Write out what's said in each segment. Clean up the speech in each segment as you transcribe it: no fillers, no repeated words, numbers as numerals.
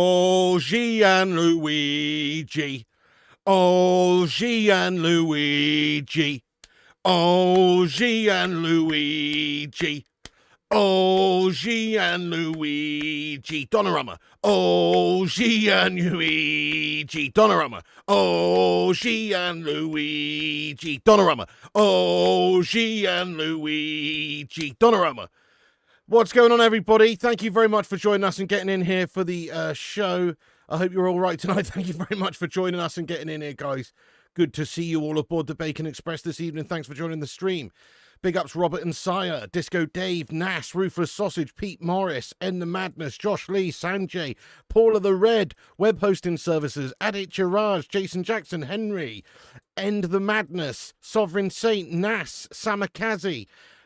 Oh, Gianluigi. Oh, Gianluigi. Oh, Gianluigi. Oh, Gianluigi Donnarumma. Oh, Gianluigi Donnarumma. Oh, Gianluigi Donnarumma. Oh, Gianluigi Donnarumma. What's going on, everybody? Thank you very much for joining us and getting in here for the show. I hope you're all right tonight. Thank you very much for joining us and getting in here, guys. Good to see you all aboard the Bacon Express this evening. Thanks for joining the stream. Big ups Robert and Sire, Disco Dave, Nas, Ruthless Sausage, Pete Morris, End the Madness, Josh Lee, Sanjay, Paula the Red, Web Hosting Services, Adit Jiraj, Jason Jackson, Henry, End the Madness, Sovereign Saint, Nas, Samakazi,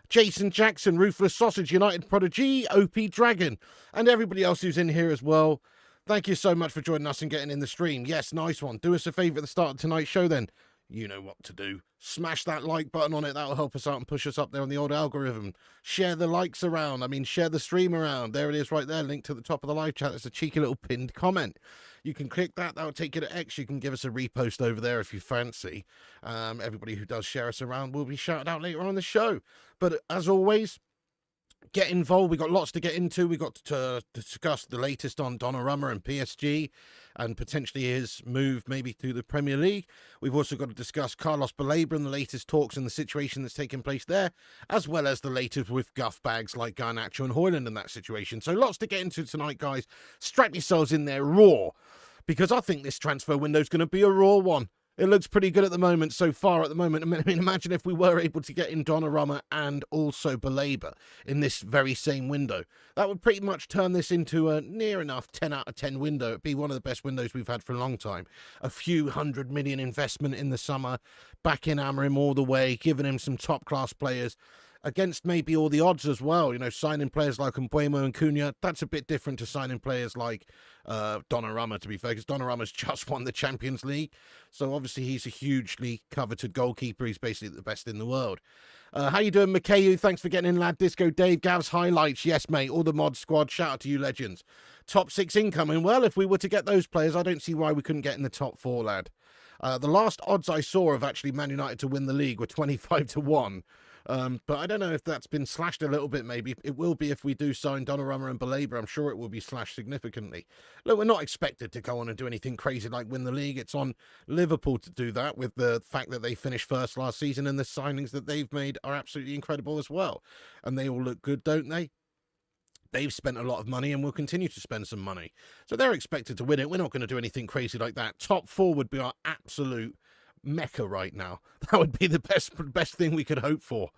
Jason Jackson, Ruthless Sausage, United Prodigy, OP Dragon, and everybody else who's in here as well. Thank you so much for joining us and getting in the stream. Yes, nice one. Do us a favour at the start of tonight's show then. You know what to do. Smash that like button on it. That'll help us out and push us up there on the old algorithm. Share the likes around. Share the stream around. There it is right there. Link to the top of the live chat. It's a cheeky little pinned comment. You can click that. That'll take you to X. You can give us a repost over there if you fancy. Everybody who does share us around will be shouted out later on in the show. But as always, get involved. We've got lots to get into. We've got to discuss the latest on Donnarumma and PSG and potentially his move maybe to the Premier League. We've also got to discuss Carlos Baleba and the latest talks and the situation that's taking place there, as well as the latest with guff bags like Garnacho and Hojlund in that situation. So lots to get into tonight, guys. Strap yourselves in there raw, because I think this transfer window is going to be a raw one. It looks pretty good at the moment, so far at the moment. Imagine if we were able to get in Donnarumma and also Baleba in this very same window. That would pretty much turn this into a near enough 10 out of 10 window. It'd be one of the best windows we've had for a long time. A few $100 million investment in the summer, back in Amorim all the way, giving him some top-class players, against maybe all the odds as well. You know, signing players like Mbeumo and Cunha, that's a bit different to signing players like Donnarumma, to be fair, because Donnarumma's just won the Champions League. So obviously he's a hugely coveted goalkeeper. He's basically the best in the world. How you doing, Mikayu? Thanks for getting in, lad. Disco Dave, Gav's highlights. Yes, mate. All the mod squad. Shout out to you, legends. Top 6 incoming. Well, if we were to get those players, I don't see why we couldn't get in the top 4, lad. The last odds I saw of actually Man United to win the league were 25-1. But I don't know if that's been slashed a little bit, maybe. It will be if we do sign Donnarumma and Baleba. I'm sure it will be slashed significantly. Look, we're not expected to go on and do anything crazy like win the league. It's on Liverpool to do that, with the fact that they finished first last season, and the signings that they've made are absolutely incredible as well. And they all look good, don't they? They've spent a lot of money and will continue to spend some money. So they're expected to win it. We're not going to do anything crazy like that. Top 4 would be our absolute mecca right now. That would be the best thing we could hope for,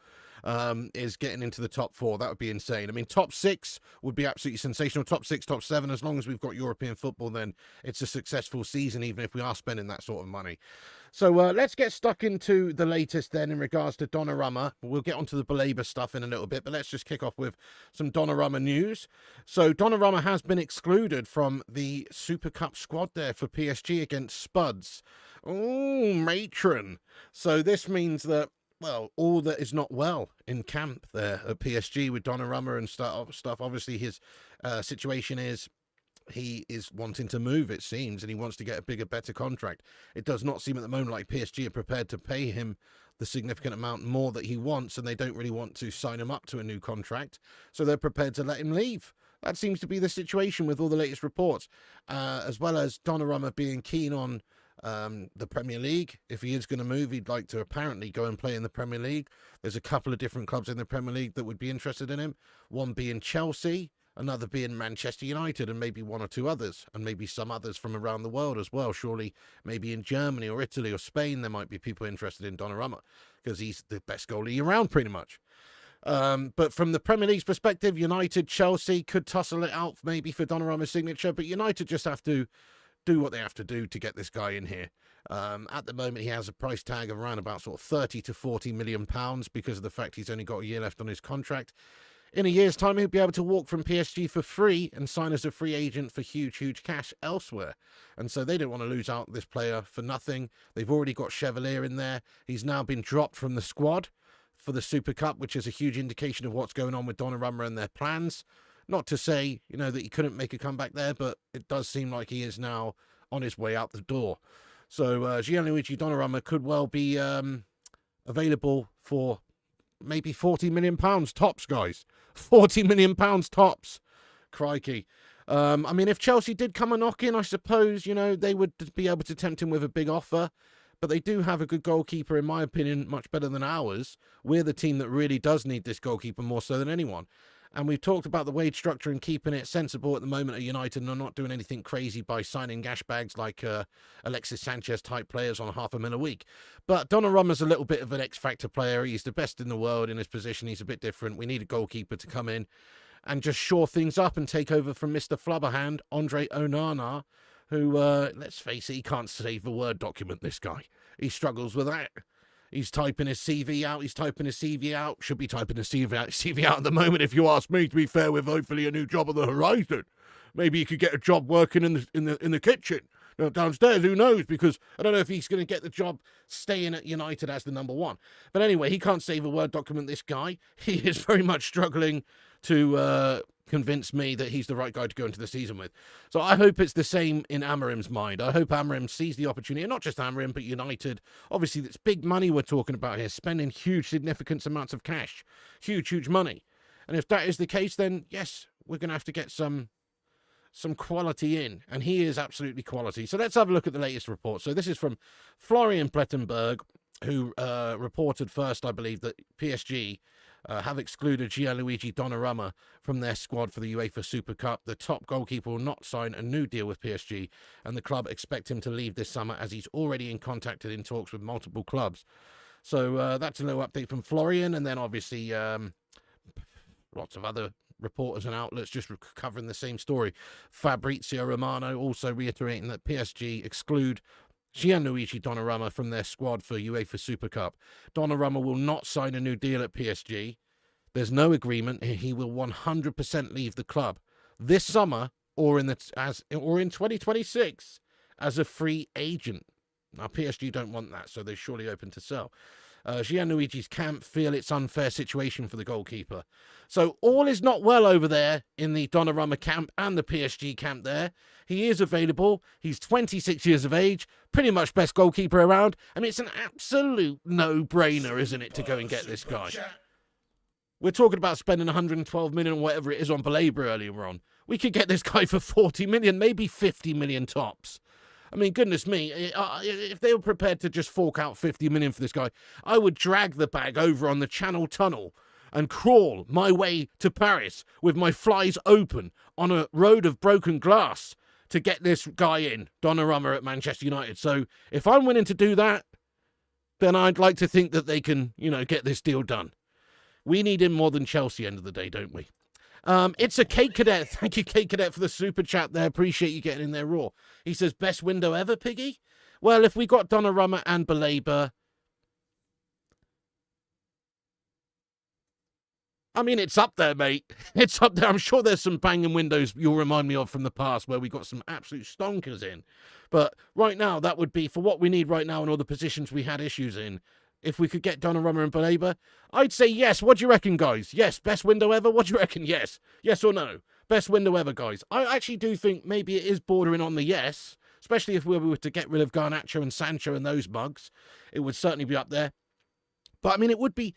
is getting into the top 4. That would be insane. Top 6 would be absolutely sensational. Top 6, top 7, as long as we've got European football, then it's a successful season, even if we are spending that sort of money. So let's get stuck into the latest then in regards to Donnarumma. We'll get onto the Baleba stuff in a little bit, but let's just kick off with some Donnarumma news. So Donnarumma has been excluded from the Super Cup squad there for PSG against Spuds. Oh, matron. So this means that, well, all that is not well in camp there at PSG with Donnarumma and stuff. Obviously, his situation is he is wanting to move, it seems, and he wants to get a bigger, better contract. It does not seem at the moment like PSG are prepared to pay him the significant amount more that he wants, and they don't really want to sign him up to a new contract, so they're prepared to let him leave. That seems to be the situation with all the latest reports, as well as Donnarumma being keen on the Premier League. If he is going to move, he'd like to apparently go and play in the Premier League. There's a couple of different clubs in the Premier League that would be interested in him, one being Chelsea, another being Manchester United, and maybe one or two others, and maybe some others from around the world as well. Surely maybe in Germany or Italy or Spain there might be people interested in Donnarumma, because he's the best goalie around pretty much. But from the Premier League's perspective, United, Chelsea could tussle it out maybe for Donnarumma's signature, but United just have to do what they have to do to get this guy in here. At the moment, he has a price tag of around about sort of 30 to 40 million pounds because of the fact he's only got a year left on his contract. In a year's time, he'll be able to walk from PSG for free and sign as a free agent for huge, huge cash elsewhere. And so they don't want to lose out this player for nothing. They've already got Chevalier in there. He's now been dropped from the squad for the Super Cup, which is a huge indication of what's going on with Donnarumma and their plans. Not to say, that he couldn't make a comeback there, but it does seem like he is now on his way out the door. So Gianluigi Donnarumma could well be available for maybe £40 million tops, guys. £40 million tops. Crikey. If Chelsea did come a knock in, I suppose, they would be able to tempt him with a big offer. But they do have a good goalkeeper, in my opinion, much better than ours. We're the team that really does need this goalkeeper more so than anyone. And we've talked about the wage structure and keeping it sensible at the moment at United and not doing anything crazy by signing gash bags like Alexis Sanchez type players on £500,000 a week. But Donnarumma's a little bit of an X-factor player. He's the best in the world in his position. He's a bit different. We need a goalkeeper to come in and just shore things up and take over from Mr. Flubberhand, Andre Onana, who, let's face it, he can't save a Word document, this guy. He struggles with that. He's typing his CV out. Should be typing his CV out at the moment, if you ask me, to be fair, with hopefully a new job on the horizon. Maybe he could get a job working in the kitchen downstairs. Who knows? Because I don't know if he's going to get the job staying at United as the number one. But anyway, he can't save a Word document, this guy. He is very much struggling to convince me that he's the right guy to go into the season with. So I hope it's the same in Amorim's mind. I hope Amorim sees the opportunity, and not just Amorim, but United. Obviously, it's big money we're talking about here, spending huge, significant amounts of cash. Huge money. And if that is the case, then yes, we're going to have to get some quality in, and he is absolutely quality. So let's have a look at the latest report. So this is from Florian Plettenberg, who reported first, I believe, that PSG have excluded Gianluigi Donnarumma from their squad for the UEFA Super Cup. The top goalkeeper will not sign a new deal with PSG, and the club expect him to leave this summer as he's already in contact and in talks with multiple clubs. So that's a little update from Florian, and then obviously lots of other reporters and outlets just covering the same story. Fabrizio Romano also reiterating that PSG exclude Gianluigi Donnarumma from their squad for UEFA Super Cup. Donnarumma will not sign a new deal at PSG. There's no agreement. He will 100% leave the club this summer or in 2026 as a free agent. Now PSG don't want that, so they're surely open to sell. Gianluigi's camp feel it's unfair situation for the goalkeeper. So all is not well over there in the Donnarumma camp and the PSG camp there. He is available. He's 26 years of age, pretty much best goalkeeper around. I mean, it's an absolute no-brainer, isn't it, to go and get this guy? We're talking about spending 112 million or whatever it is on Baleba earlier on. We could get this guy for 40 million, maybe 50 million tops. I mean, goodness me, if they were prepared to just fork out 50 million for this guy, I would drag the bag over on the Channel Tunnel and crawl my way to Paris with my flies open on a road of broken glass to get this guy in, Donnarumma at Manchester United. So if I'm willing to do that, then I'd like to think that they can, get this deal done. We need him more than Chelsea, end of the day, don't we? It's a Kate Cadet. Thank you, Kate Cadet, for the super chat there. Appreciate you getting in there raw. He says, best window ever, Piggy? Well, if we got Donnarumma and Baleba, I mean, it's up there, mate. It's up there. I'm sure there's some banging windows you'll remind me of from the past where we got some absolute stonkers in. But right now, that would be, for what we need right now and all the positions we had issues in, if we could get Donnarumma and Baleba, I'd say yes. What do you reckon, guys? Yes, best window ever? What do you reckon? Yes. Yes or no? Best window ever, guys. I actually do think maybe it is bordering on the yes, especially if we were to get rid of Garnacho and Sancho and those mugs. It would certainly be up there. But, I mean, it would be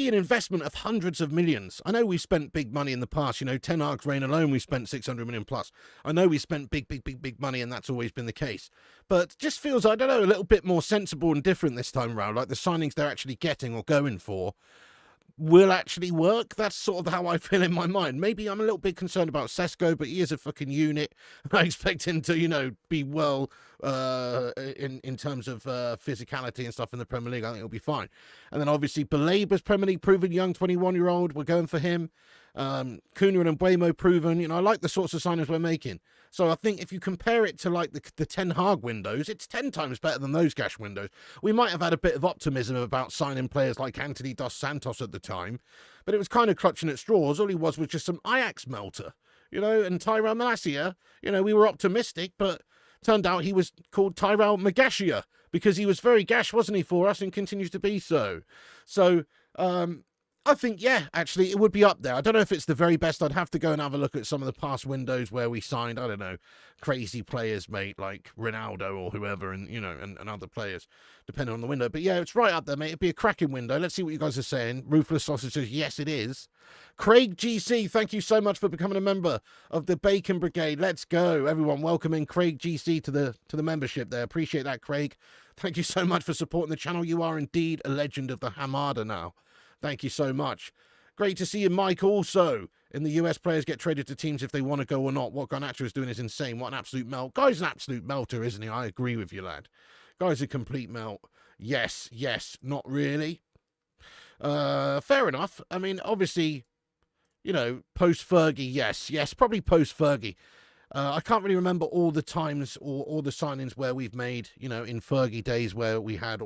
an investment of hundreds of millions. I know we spent big money in the past. Ten Hag's reign alone, we spent 600 million plus. I know we spent big money, and that's always been the case. But it just feels, I don't know, a little bit more sensible and different this time around. Like the signings they're actually getting or going for will actually work. That's sort of how I feel in my mind. Maybe I'm a little bit concerned about Sesko, but he is a fucking unit. I expect him to, be well in terms of physicality and stuff in the Premier League. I think he'll be fine. And then obviously Baleba's Premier League proven young 21-year-old. We're going for him. Cunha and Mbeumo proven. I like the sorts of signings we're making. So I think if you compare it to like the Ten Hag windows, it's 10 times better than those gash windows. We might have had a bit of optimism about signing players like Anthony Dos Santos at the time, but it was kind of clutching at straws. All he was just some Ajax melter, and Tyrell Malacia, we were optimistic, but turned out he was called Tyrell Magashia because he was very gash, wasn't he, for us, and continues to be so. So, I think, yeah, actually, it would be up there. I don't know if it's the very best. I'd have to go and have a look at some of the past windows where we signed, I don't know, crazy players, mate, like Ronaldo or whoever, and, you know, and other players, depending on the window. But, yeah, it's right up there, mate. It'd be a cracking window. Let's see what you guys are saying. Ruthless Sausage says, yes, it is. Craig GC, thank you so much for becoming a member of the Bacon Brigade. Let's go. Everyone, welcoming Craig GC to the membership there. Appreciate that, Craig. Thank you so much for supporting the channel. You are indeed a legend of the Hamada now. Thank you so much. Great to see you, Mike, also. In the US, players get traded to teams if they want to go or not. What Garnacho is doing is insane. What an absolute melt. Guy's an absolute melter, isn't he? I agree with you, lad. Guy's a complete melt. Yes, not really. Fair enough. I mean, obviously, you know, post-Fergie, yes, probably post-Fergie. I can't really remember all the times or all the signings where we've made, you know, in Fergie days where we had,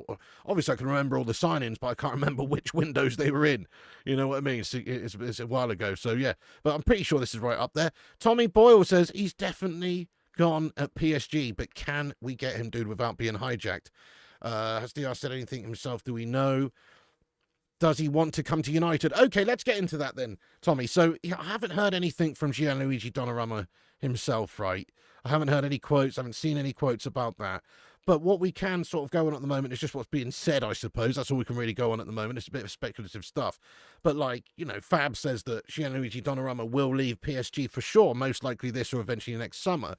obviously I can remember all the signings, but I can't remember which windows they were in. You know what I mean? It's a while ago. So, yeah, but I'm pretty sure this is right up there. Tommy Boyle says he's definitely gone at PSG, but can we get him, dude, without being hijacked? Has DR said anything himself? Do we know? Does he want to come to United? Okay, let's get into that then, Tommy. So I haven't heard anything from Gianluigi Donnarumma himself, right? I haven't heard any quotes. I haven't seen any quotes about that. But what we can sort of go on at the moment is just what's being said, I suppose. That's all we can really go on at the moment. It's a bit of speculative stuff. But, like, you know, Fab says that Gianluigi Donnarumma will leave PSG for sure, most likely this or eventually next summer.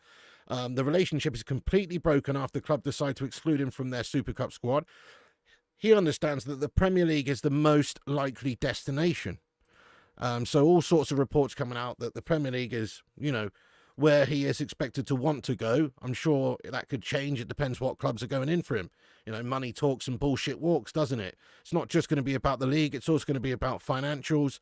The relationship is completely broken after the club decide to exclude him from their Super Cup squad. He understands that the Premier League is the most likely destination. So all sorts of reports coming out that the Premier League is, you know, where he is expected to want to go. I'm sure that could change. It depends what clubs are going in for him. You know, money talks and bullshit walks, doesn't it? It's not just going to be about the league. It's also going to be about financials.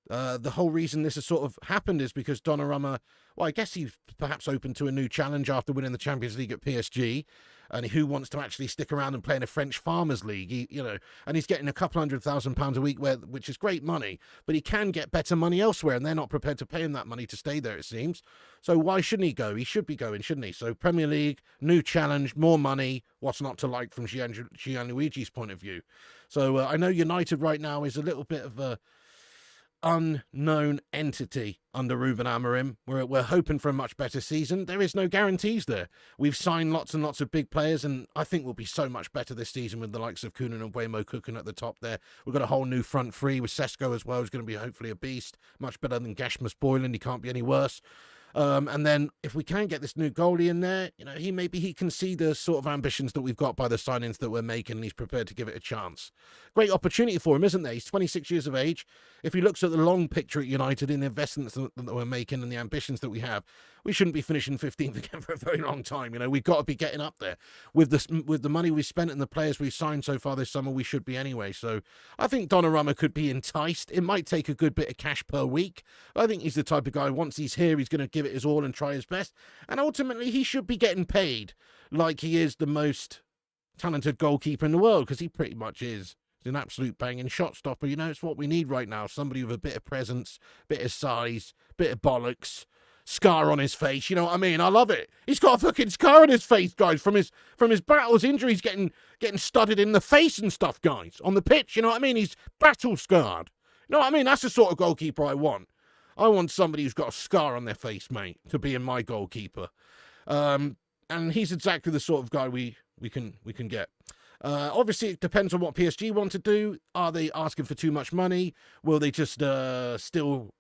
The whole reason this has sort of happened is because Donnarumma, well, I guess he's perhaps open to a new challenge after winning the Champions League at PSG. And who wants to actually stick around and play in a French Farmers League? You know, and he's getting a couple £100,000 a week, which is great money, but he can get better money elsewhere, and they're not prepared to pay him that money to stay there, it seems. So why shouldn't he go? He should be going, shouldn't he? So Premier League, new challenge, more money. What's not to like from Gianluigi's point of view? So I know United right now is a little bit of a unknown entity under Ruben Amorim. We're hoping for a much better season. There is no guarantees there. We've signed lots and lots of big players, and I think we'll be so much better this season with the likes of Kunin and Waymo cooking at the top there. We've got a whole new front three with Sesko as well, who's going to be hopefully a beast. Much better than Gashmas Boylan. He can't be any worse. And then if we can get this new goalie in there, you know, maybe he can see the sort of ambitions that we've got by the signings that we're making, and he's prepared to give it a chance. Great opportunity for him, isn't there? He's 26 years of age. If he looks at the long picture at United in the investments that we're making and the ambitions that we have, we shouldn't be finishing 15th again for a very long time. You know, we've got to be getting up there. With the money we've spent and the players we've signed so far this summer, we should be anyway. So I think Donnarumma could be enticed. It might take a good bit of cash per week. I think he's the type of guy, once he's here, he's going to give it his all and try his best. And ultimately, he should be getting paid like he is the most talented goalkeeper in the world, because he pretty much is. He's an absolute banging shot stopper. You know, it's what we need right now. Somebody with a bit of presence, bit of size, bit of bollocks, scar on his face. You know what I mean? I love it. He's got a fucking scar on his face, guys, from his battles, injuries, getting studded in the face and stuff, guys, on the pitch. You know what I mean? He's battle scarred. You know what I mean? That's the sort of goalkeeper I want. I want somebody who's got a scar on their face, mate, to be in my goalkeeper. And he's exactly the sort of guy we can get. Obviously, it depends on what PSG want to do. Are they asking for too much money? Will they just still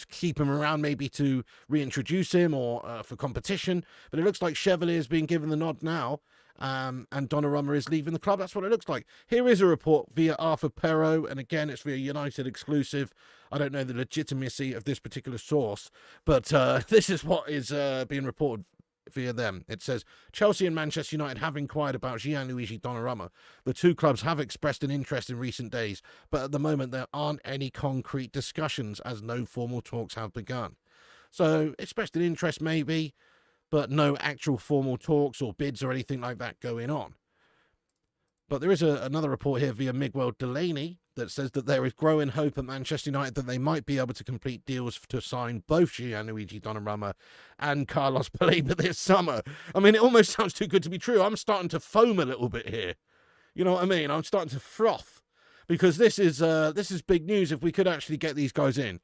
keep him around, maybe to reintroduce him or for competition? But it looks like Chevalier is being given the nod now, and Donnarumma is leaving the club. That's what it looks like. Here is a report via Arthur Perot, and again, it's via United exclusive. I don't know the legitimacy of this particular source, but this is what is being reported via them. It says, Chelsea and Manchester United have inquired about Gianluigi Donnarumma. The two clubs have expressed an interest in recent days, but at the moment there aren't any concrete discussions as no formal talks have begun. So, expressed an interest maybe, but no actual formal talks or bids or anything like that going on. But there is another report here via Miguel Delaney that says that there is growing hope at Manchester United that they might be able to complete deals to sign both Gianluigi Donnarumma and Carlos Baleba this summer. I mean, it almost sounds too good to be true. I'm starting to foam a little bit here. You know what I mean? I'm starting to froth. because this is big news. If we could actually get these guys in,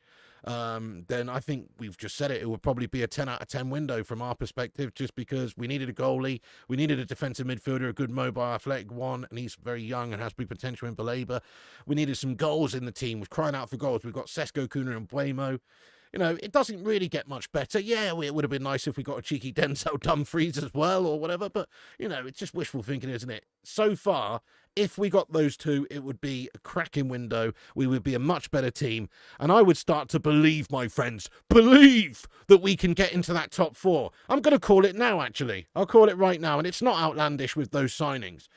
then I think we've just said it. It would probably be a 10 out of 10 window from our perspective, just because we needed a goalie, we needed a defensive midfielder, a good mobile, athletic one, and he's very young and has big potential in Baleba. We needed some goals in the team. We're crying out for goals. We've got Sesko, Kuna, and Buemo. You know, it doesn't really get much better. Yeah, it would have been nice if we got a cheeky Denzel Dumfries as well or whatever, but, you know, it's just wishful thinking, isn't it? So far, if we got those two, it would be a cracking window. We would be a much better team. And I would start to believe, my friends, believe that we can get into that top four. I'm going to call it now, actually. I'll call it right now, and it's not outlandish with those signings.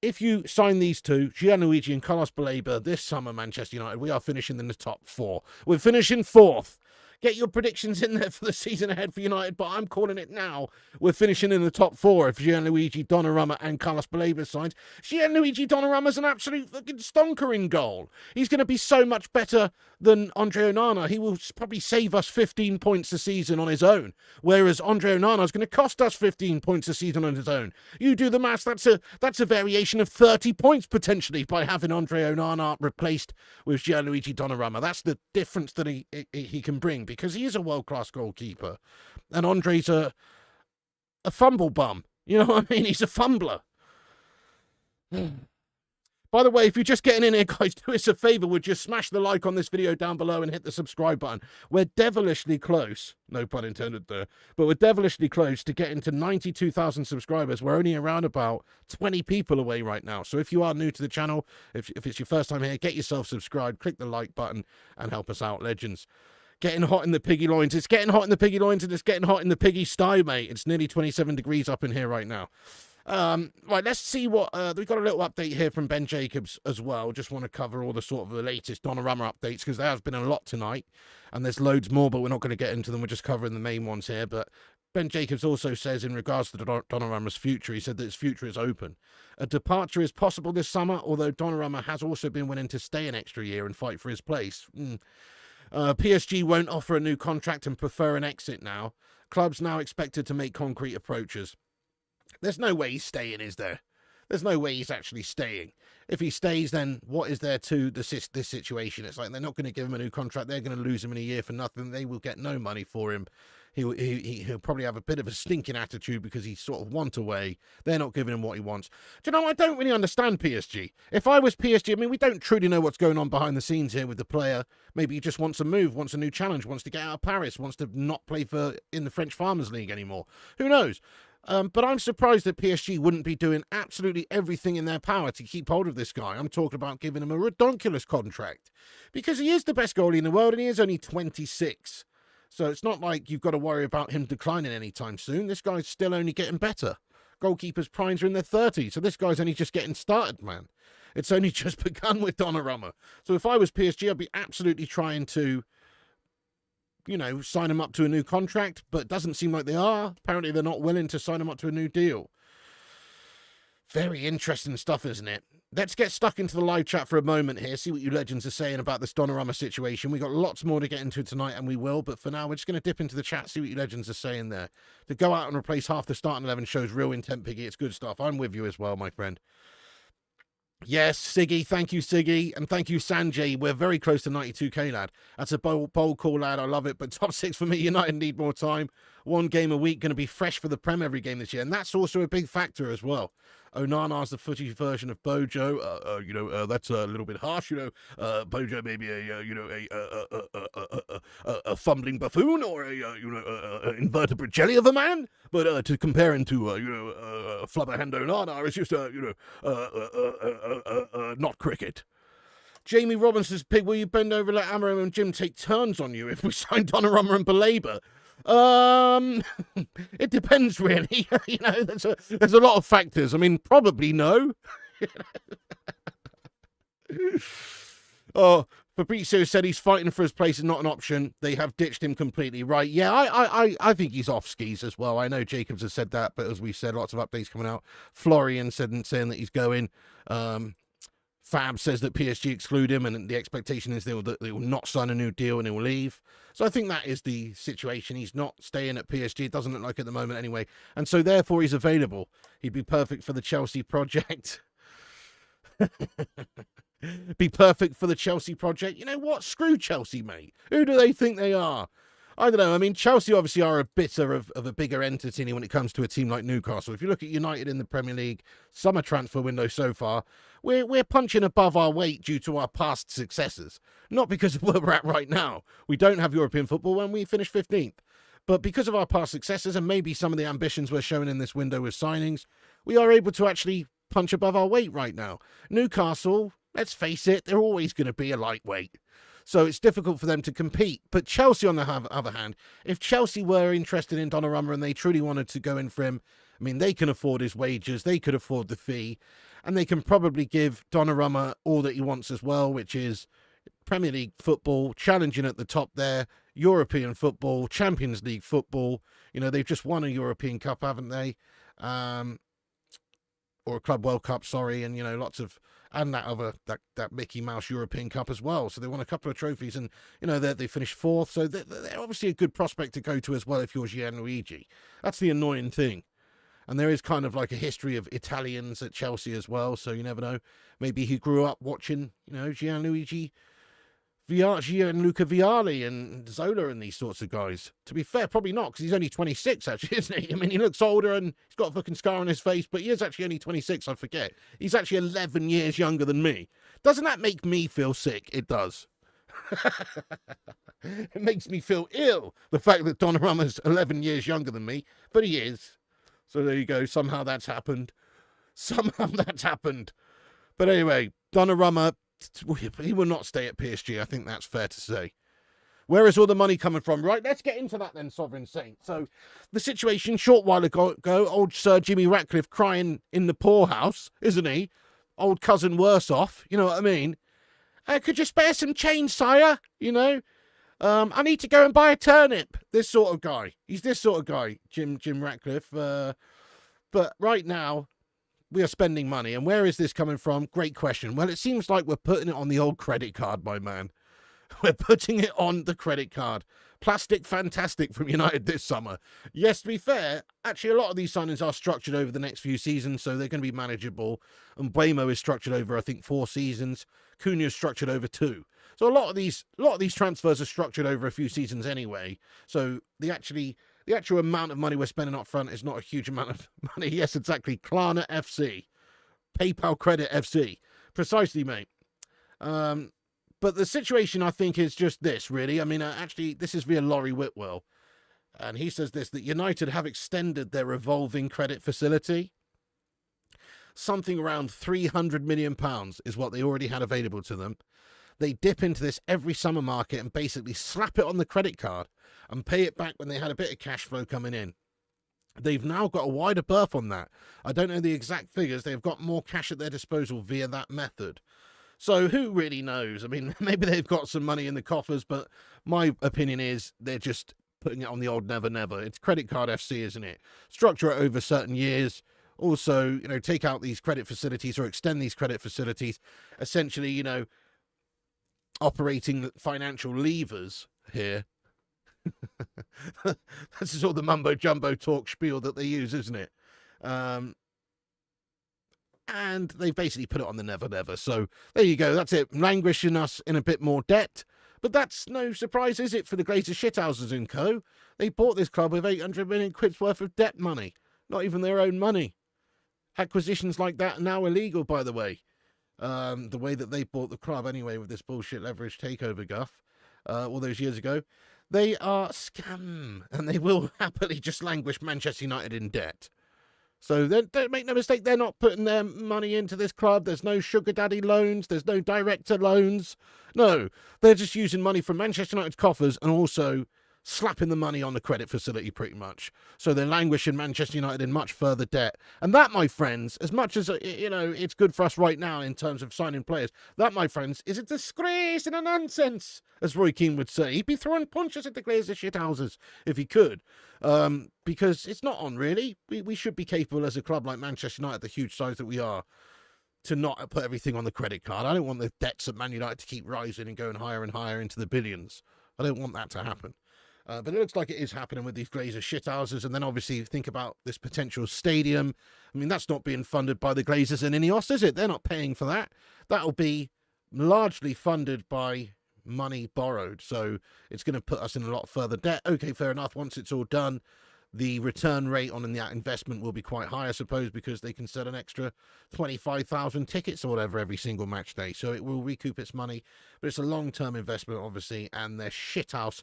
If you sign these two, Gianluigi and Carlos Baleba, this summer, Manchester United, we are finishing in the top four. We're finishing fourth. Get your predictions in there for the season ahead for United, but I'm calling it now. We're finishing in the top four if Gianluigi Donnarumma and Carlos Baleba signs. Gianluigi Donnarumma's an absolute fucking stonker in goal. He's going to be so much better than Andre Onana. He will probably save us 15 points a season on his own, whereas Andre Onana is going to cost us 15 points a season on his own. You do the maths, that's a variation of 30 points potentially by having Andre Onana replaced with Gianluigi Donnarumma. That's the difference that he can bring, because he is a world-class goalkeeper. And Andre's a fumble bum. You know what I mean? He's a fumbler. By the way, if you're just getting in here, guys, do us a favour. Would you smash the like on this video down below and hit the subscribe button? We're devilishly close, no pun intended there, but we're devilishly close to getting to 92,000 subscribers. We're only around about 20 people away right now. So if you are new to the channel, if it's your first time here, get yourself subscribed, click the like button and help us out, legends. Getting hot in the piggy loins. It's getting hot in the piggy loins, and it's getting hot in the piggy sty, mate. It's nearly 27 degrees up in here right now. Right, let's see what... we've got a little update here from Ben Jacobs as well. Just want to cover all the sort of the latest Donnarumma updates, because there has been a lot tonight, and there's loads more, but we're not going to get into them. We're just covering the main ones here. But Ben Jacobs also says, in regards to Donnarumma's future, he said that his future is open. A departure is possible this summer, although Donnarumma has also been willing to stay an extra year and fight for his place. PSG won't offer a new contract and prefer an exit now. Clubs now expected to make concrete approaches. There's no way he's staying, is there? There's no way he's actually staying. If he stays, then what is there to this situation? It's like they're not going to give him a new contract. They're going to lose him in a year for nothing. They will get no money for him. He'll probably have a bit of a stinking attitude because he's sort of want away. They're not giving him what he wants. Do you know, I don't really understand PSG. If I was PSG, I mean, we don't truly know what's going on behind the scenes here with the player. Maybe he just wants a move, wants a new challenge, wants to get out of Paris, wants to not play in the French Farmers League anymore. Who knows? But I'm surprised that PSG wouldn't be doing absolutely everything in their power to keep hold of this guy. I'm talking about giving him a redonkulous contract, because he is the best goalie in the world and he is only 26. So it's not like you've got to worry about him declining anytime soon. This guy's still only getting better. Goalkeepers' primes are in their 30s, so this guy's only just getting started, man. It's only just begun with Donnarumma. So if I was PSG, I'd be absolutely trying to, you know, sign him up to a new contract, but it doesn't seem like they are. Apparently they're not willing to sign him up to a new deal. Very interesting stuff, isn't it? Let's get stuck into the live chat for a moment here, see what you legends are saying about this Donnarumma situation. We've got lots more to get into tonight, and we will, but for now, we're just going to dip into the chat, see what you legends are saying there. To go out and replace half the starting 11 shows real intent, Piggy. It's good stuff. I'm with you as well, my friend. Yes, Siggy. Thank you, Siggy. And thank you, Sanjay. We're very close to 92k, lad. That's a bold call, lad. I love it. But top six for me, United need more time. One game a week, going to be fresh for the Prem every game this year. And that's also a big factor as well. Onana's the footy version of Bojo. That's a little bit harsh. Bojo may be a fumbling buffoon or a invertebrate jelly of a man. But to compare him to Flubberhand Onana is just not cricket. Jamie Robinson's Pig, will you bend over, let Amaro and Jim take turns on you if we sign Donnarumma and Baleba? It depends, really. There's a lot of factors. I mean, probably no. Oh, Fabrizio said he's fighting for his place is not an option. They have ditched him completely. Right, yeah, I think he's off skis as well. I know Jacobs has said that, but as we said, lots of updates coming out. Florian saying that he's going. Fab says that PSG exclude him, and the expectation is they will not sign a new deal and he will leave. So I think that is the situation. He's not staying at PSG. It doesn't look like at the moment anyway. And so therefore he's available. He'd be perfect for the Chelsea project. Be perfect for the Chelsea project. You know what? Screw Chelsea, mate. Who do they think they are? I don't know. I mean, Chelsea obviously are a bit of a bigger entity when it comes to a team like Newcastle. If you look at United in the Premier League summer transfer window so far, we're punching above our weight due to our past successes. Not because of where we're at right now. We don't have European football when we finish 15th. But because of our past successes and maybe some of the ambitions we're showing in this window with signings, we are able to actually punch above our weight right now. Newcastle, let's face it, they're always going to be a lightweight. So it's difficult for them to compete. But Chelsea, on the other hand, if Chelsea were interested in Donnarumma and they truly wanted to go in for him, I mean, they can afford his wages, they could afford the fee, and they can probably give Donnarumma all that he wants as well, which is Premier League football, challenging at the top there, European football, Champions League football. You know, they've just won a European Cup, haven't they? Or a Club World Cup, sorry, and, you know, lots of... and that Mickey Mouse European Cup as well. So they won a couple of trophies, and, you know, they finished fourth. So they're obviously a good prospect to go to as well if you're Gianluigi. That's the annoying thing. And there is kind of like a history of Italians at Chelsea as well. So you never know. Maybe he grew up watching, you know, Gianluca Vialli and Zola and these sorts of guys. To be fair, probably not, because he's only 26, actually, isn't he? I mean, he looks older and he's got a fucking scar on his face, but he is actually only 26, I forget. He's actually 11 years younger than me. Doesn't that make me feel sick? It does. It makes me feel ill, the fact that Donnarumma's 11 years younger than me, but he is. So there you go. Somehow that's happened. But anyway, Donnarumma, he will not stay at PSG. I think that's fair to say. Where is all the money coming from? Right, let's get into that then, Sovereign Saint. So, the situation short while ago, old Sir Jimmy Ratcliffe crying in the poorhouse, isn't he? Old cousin worse off, you know what I mean? Could you spare some change, sire? You know? I need to go and buy a turnip. This sort of guy. He's this sort of guy, Jim Ratcliffe. But right now, we are spending money. And where is this coming from? Great question. Well, it seems like we're putting it on the old credit card, my man. We're putting it on the credit card. Plastic fantastic from United this summer. Yes, to be fair, actually a lot of these signings are structured over the next few seasons, so they're going to be manageable. And Buemo is structured over, I think, 4 seasons. Cunha is structured over 2. So a lot of these transfers are structured over a few seasons anyway. So the actual amount of money we're spending up front is not a huge amount of money. Yes, exactly. Klarna FC. PayPal Credit FC. Precisely, mate. But the situation, I think, is just this, really. I mean, actually, this is via Laurie Whitwell. And he says this, that United have extended their revolving credit facility. Something around £300 million is what they already had available to them. They dip into this every summer market and basically slap it on the credit card and pay it back when they had a bit of cash flow coming in. They've now got a wider berth on that. I don't know the exact figures. They've got more cash at their disposal via that method. So who really knows? I mean, maybe they've got some money in the coffers, but my opinion is they're just putting it on the old never, never. It's credit card FC, isn't it? Structure it over certain years. Also, you know, take out these credit facilities or extend these credit facilities. Essentially, you know, operating financial levers here. This is all the mumbo jumbo talk spiel that they use, isn't it? And they've basically put it on the never never. So there you go. That's it. Languishing us in a bit more debt. But that's no surprise, is it, for the Glazer shithouses and co? They bought this club with 800 million quid's worth of debt money. Not even their own money. Acquisitions like that are now illegal, by the way. The way that they bought the club anyway with this bullshit leverage takeover guff all those years ago. They are scam. And they will happily just languish Manchester United in debt. So don't make no mistake, they're not putting their money into this club. There's no sugar daddy loans. There's no director loans. No, they're just using money from Manchester United's coffers and also slapping the money on the credit facility pretty much. So they're languishing Manchester United in much further debt. And that, my friends, as much as, you know, it's good for us right now in terms of signing players, that, my friends, is a disgrace and a nonsense, as Roy Keane would say. He'd be throwing punches at the Glazer shithouses if he could. Because it's not on, really. We should be capable as a club like Manchester United, the huge size that we are, to not put everything on the credit card. I don't want the debts at Man United to keep rising and going higher and higher into the billions. I don't want that to happen. But it looks like it is happening with these Glazer shithouses. And then obviously think about this potential stadium. I mean, that's not being funded by the Glazers and Ineos, is it? They're not paying for that. That'll be largely funded by money borrowed. So it's going to put us in a lot further debt. Okay, fair enough. Once it's all done, the return rate on that investment will be quite high, I suppose, because they can sell an extra 25,000 tickets or whatever every single match day. So it will recoup its money. But it's a long-term investment, obviously, and they're shithouse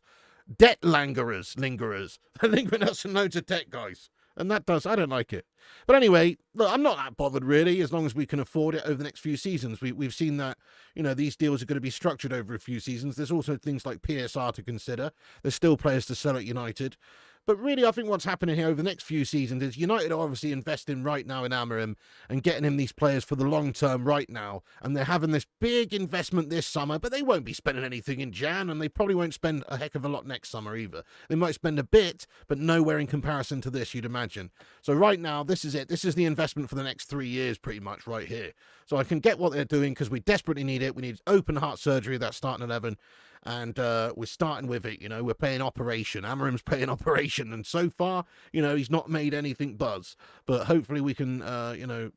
debt lingerers. They're lingering us in loads of debt, guys. And I don't like it. But anyway, look, I'm not that bothered, really, as long as we can afford it over the next few seasons. We've seen that, these deals are going to be structured over a few seasons. There's also things like PSR to consider. There's still players to sell at United. But really, I think what's happening here over the next few seasons is United are obviously investing right now in Amorim and getting him these players for the long term right now. And they're having this big investment this summer, but they won't be spending anything in Jan, and they probably won't spend a heck of a lot next summer either. They might spend a bit, but nowhere in comparison to this, you'd imagine. So right now, this is it. This is the investment for the next 3 years, pretty much, right here. So I can get what they're doing because we desperately need it. We need open heart surgery, that starting 11. And we're starting with it, we're playing Operation. Amorim's playing Operation. And so far, he's not made anything buzz. But hopefully we can,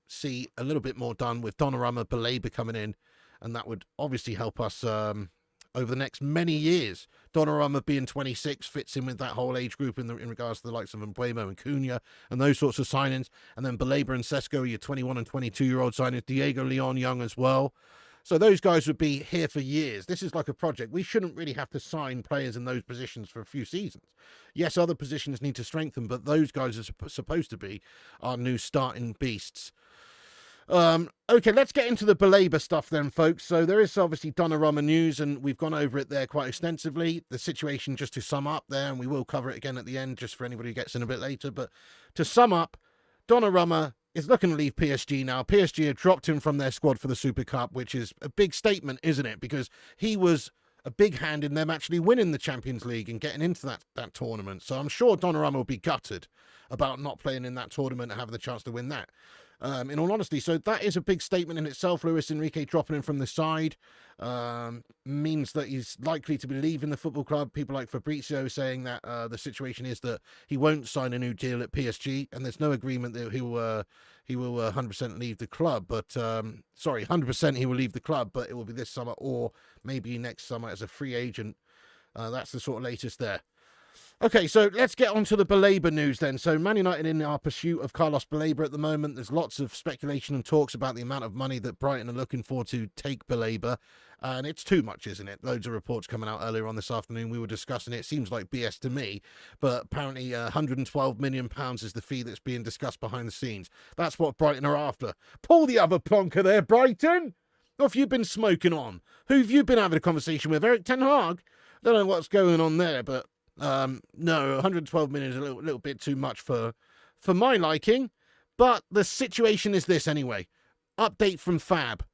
see a little bit more done with Donnarumma, Baleba coming in. And that would obviously help us over the next many years. Donnarumma being 26 fits in with that whole age group in regards to the likes of Mbuemo and Cunha and those sorts of signings. And then Baleba and Sesko are your 21 and 22-year-old signings. Diego Leon young as well. So those guys would be here for years. This is like a project. We shouldn't really have to sign players in those positions for a few seasons. Yes, other positions need to strengthen, but those guys are supposed to be our new starting beasts. Okay, let's get into the Baleba stuff then, folks. So there is obviously Donnarumma news, and we've gone over it there quite extensively. The situation, just to sum up there, and we will cover it again at the end, just for anybody who gets in a bit later. But to sum up, Donnarumma is looking to leave PSG now. PSG have dropped him from their squad for the Super Cup, which is a big statement, isn't it? Because he was a big hand in them actually winning the Champions League and getting into that tournament. So I'm sure Donnarumma will be gutted about not playing in that tournament and having the chance to win that. In all honesty, so that is a big statement in itself. Luis Enrique dropping him from the side means that he's likely to be leaving the football club. People like Fabrizio saying that the situation is that he won't sign a new deal at PSG, and there's no agreement that he will 100% leave the club. But 100% he will leave the club, but it will be this summer or maybe next summer as a free agent. That's the sort of latest there. Okay, so let's get on to the Baleba news then. So Man United in our pursuit of Carlos Baleba at the moment. There's lots of speculation and talks about the amount of money that Brighton are looking for to take Baleba. And it's too much, isn't it? Loads of reports coming out earlier on this afternoon. We were discussing it. It seems like BS to me. But apparently £112 million is the fee that's being discussed behind the scenes. That's what Brighton are after. Pull the other plonker there, Brighton. What have you been smoking on? Who have you been having a conversation with? Eric Ten Hag? Don't know what's going on there, but... no, 112 million is a little bit too much for my liking. But the situation is this anyway. Update from Fab.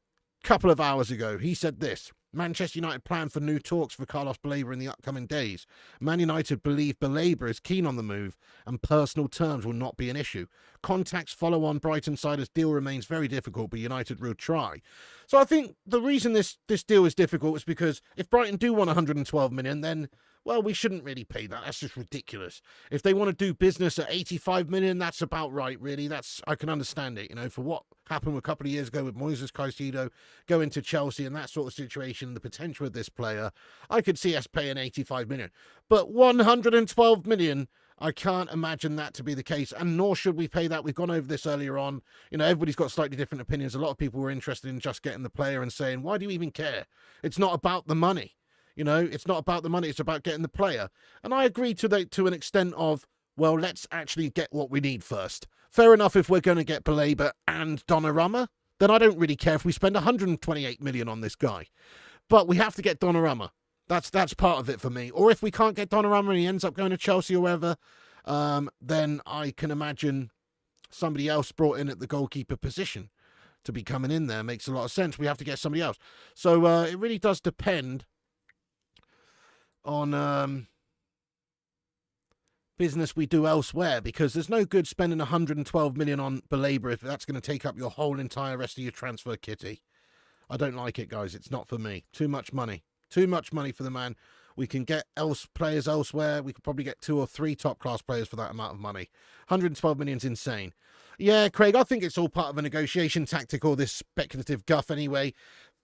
Couple of hours ago, he said this. Manchester United plan for new talks for Carlos Baleba in the upcoming days. Man United believe Baleba is keen on the move and personal terms will not be an issue. Contacts follow on Brighton side as deal remains very difficult, but United will try. So I think the reason this deal is difficult is because if Brighton do want 112 million, then... well, we shouldn't really pay that. That's just ridiculous. If they want to do business at 85 million, that's about right, really. I can understand it, for what happened a couple of years ago with Moises Caicedo going to Chelsea and that sort of situation, the potential of this player. I could see us paying 85 million. But 112 million, I can't imagine that to be the case, and nor should we pay that. We've gone over this earlier on. Everybody's got slightly different opinions. A lot of people were interested in just getting the player and saying, why do you even care? It's not about the money. It's not about the money. It's about getting the player. And I agree to an extent of, well, let's actually get what we need first. Fair enough, if we're going to get Baleba and Donnarumma, then I don't really care if we spend 128 million on this guy. But we have to get Donnarumma. That's part of it for me. Or if we can't get Donnarumma and he ends up going to Chelsea or wherever, then I can imagine somebody else brought in at the goalkeeper position to be coming in there. Makes a lot of sense. We have to get somebody else. So it really does depend on business we do elsewhere, because there's no good spending 112 million on Baleba if that's going to take up your whole entire rest of your transfer kitty. I don't like it, guys. It's not for me. Too much money. Too much money for the man. We can get players elsewhere. We could probably get 2 or 3 top-class players for that amount of money. 112 million is insane. Yeah, Craig, I think it's all part of a negotiation tactic, all this speculative guff anyway.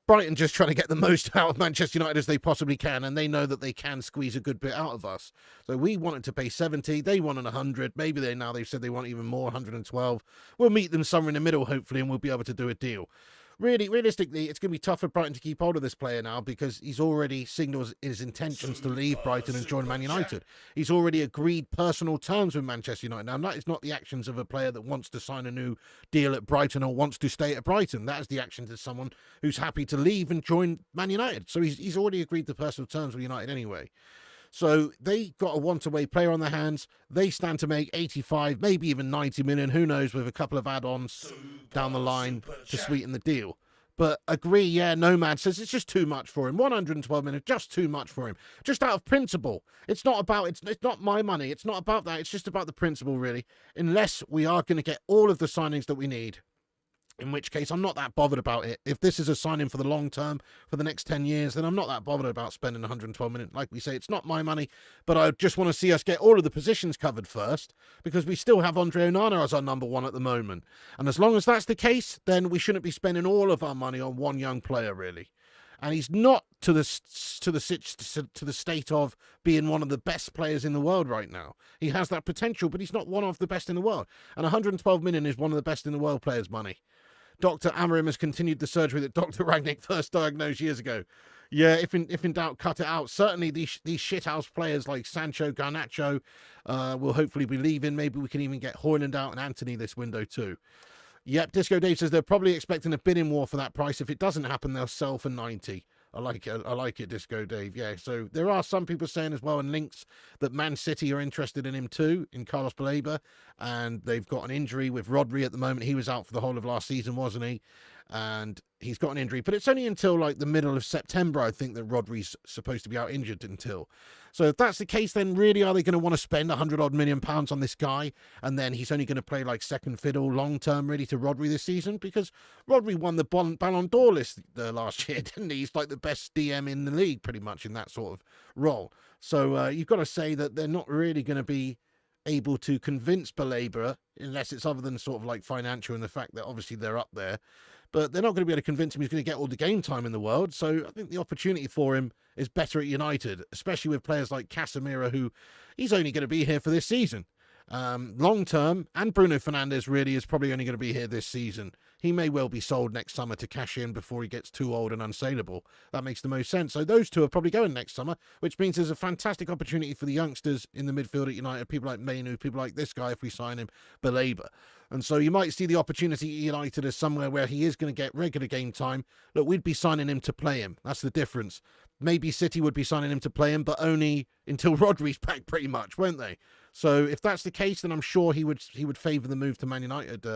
Brighton just trying to get the most out of Manchester United as they possibly can, and they know that they can squeeze a good bit out of us. So we wanted to pay 70, they wanted 100, maybe they've said they want even more, 112. We'll meet them somewhere in the middle, hopefully, and we'll be able to do a deal. Really, realistically, it's going to be tough for Brighton to keep hold of this player now because he's already signaled his intentions to leave Brighton and join Man United. He's already agreed personal terms with Manchester United. Now, that is not the actions of a player that wants to sign a new deal at Brighton or wants to stay at Brighton. That is the actions of someone who's happy to leave and join Man United. So he's already agreed to personal terms with United anyway. So they got a want-away player on their hands. They stand to make 85, maybe even 90 million, who knows, with a couple of add-ons down the line to sweeten the deal. But agree, yeah, Nomad says it's just too much for him. 112 million, just too much for him. Just out of principle. It's not my money. It's not about that. It's just about the principle, really. Unless we are going to get all of the signings that we need. In which case, I'm not that bothered about it. If this is a signing for the long term, for the next 10 years, then I'm not that bothered about spending 112 million. Like we say, it's not my money, but I just want to see us get all of the positions covered first, because we still have Andre Onana as our number one at the moment. And as long as that's the case, then we shouldn't be spending all of our money on one young player, really. And he's not to the state of being one of the best players in the world right now. He has that potential, but he's not one of the best in the world. And 112 million is one of the best in the world players' money. Dr. Amarim has continued the surgery that Dr. Rangnick first diagnosed years ago. Yeah, if in doubt, cut it out. Certainly these shithouse players like Sancho, Garnacho will hopefully be leaving. Maybe we can even get Hojlund out and Anthony this window too. Yep, Disco Dave says they're probably expecting a bidding war for that price. If it doesn't happen, they'll sell for 90. I like it, Disco Dave. Yeah, so there are some people saying as well in links that Man City are interested in him too, in Carlos Baleba, and they've got an injury with Rodri at the moment. He was out for the whole of last season, wasn't he? And he's got an injury, but it's only until like the middle of September, I think, that Rodri's supposed to be out injured until. So if that's the case, then really are they going to want to spend 100-odd million pounds on this guy? And then he's only going to play like second fiddle long term really to Rodri this season? Because Rodri won the Ballon d'Or list last year, didn't he? He's like the best DM in the league pretty much in that sort of role. So you've got to say that they're not really going to be able to convince Baleba, unless it's other than sort of like financial and the fact that obviously they're up there. But they're not going to be able to convince him he's going to get all the game time in the world. So I think the opportunity for him is better at United, especially with players like Casemiro, who he's only going to be here for this season. Long term, and Bruno Fernandes really is probably only going to be here this season. He may well be sold next summer to cash in before he gets too old and unsaleable. That makes the most sense. So those two are probably going next summer, which means there's a fantastic opportunity for the youngsters in the midfield at United, people like Mainu, people like this guy, if we sign him, Baleba. And so you might see the opportunity at United as somewhere where he is going to get regular game time. Look, we'd be signing him to play him. That's the difference. Maybe City would be signing him to play him, but only until Rodri's back pretty much, won't they? So if that's the case, then I'm sure he would favour the move to Man United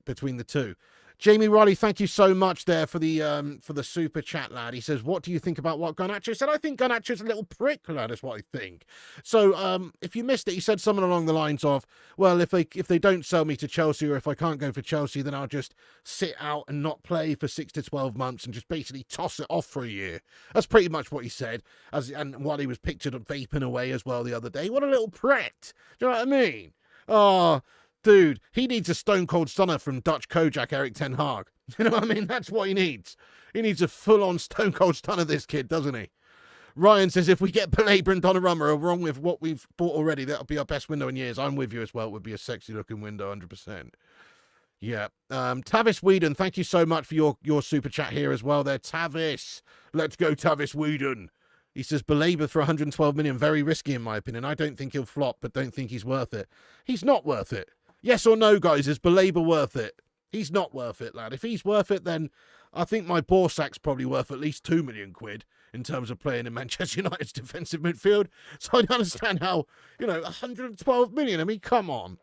between the two. Jamie Riley, thank you so much there for the super chat, lad. He says, what do you think about what Garnacho said? I think Garnacho's a little prick, lad, is what I think. So if you missed it, he said something along the lines of, well, if they don't sell me to Chelsea, or if I can't go for Chelsea, then I'll just sit out and not play for 6 to 12 months and just basically toss it off for a year. That's pretty much what he said, and while he was pictured vaping away as well the other day. What a little prat. Do you know what I mean? Oh, dude, he needs a stone-cold stunner from Dutch Kojak Erik ten Hag. You know what I mean? That's what he needs. He needs a full-on stone-cold stunner, this kid, doesn't he? Ryan says, if we get Baleba and Donnarumma along with what we've bought already, that'll be our best window in years. I'm with you as well. It would be a sexy-looking window, 100%. Yeah. Tavis Whedon, thank you so much for your super chat here as well there. Tavis. Let's go, Tavis Whedon. He says, Baleba for 112 million, very risky in my opinion. I don't think he'll flop, but don't think he's worth it. He's not worth it. Yes or no, guys, is Baleba worth it? He's not worth it, lad. If he's worth it, then I think my Borsack's probably worth at least £2 million in terms of playing in Manchester United's defensive midfield. So I don't understand how, 112 million. I mean, come on.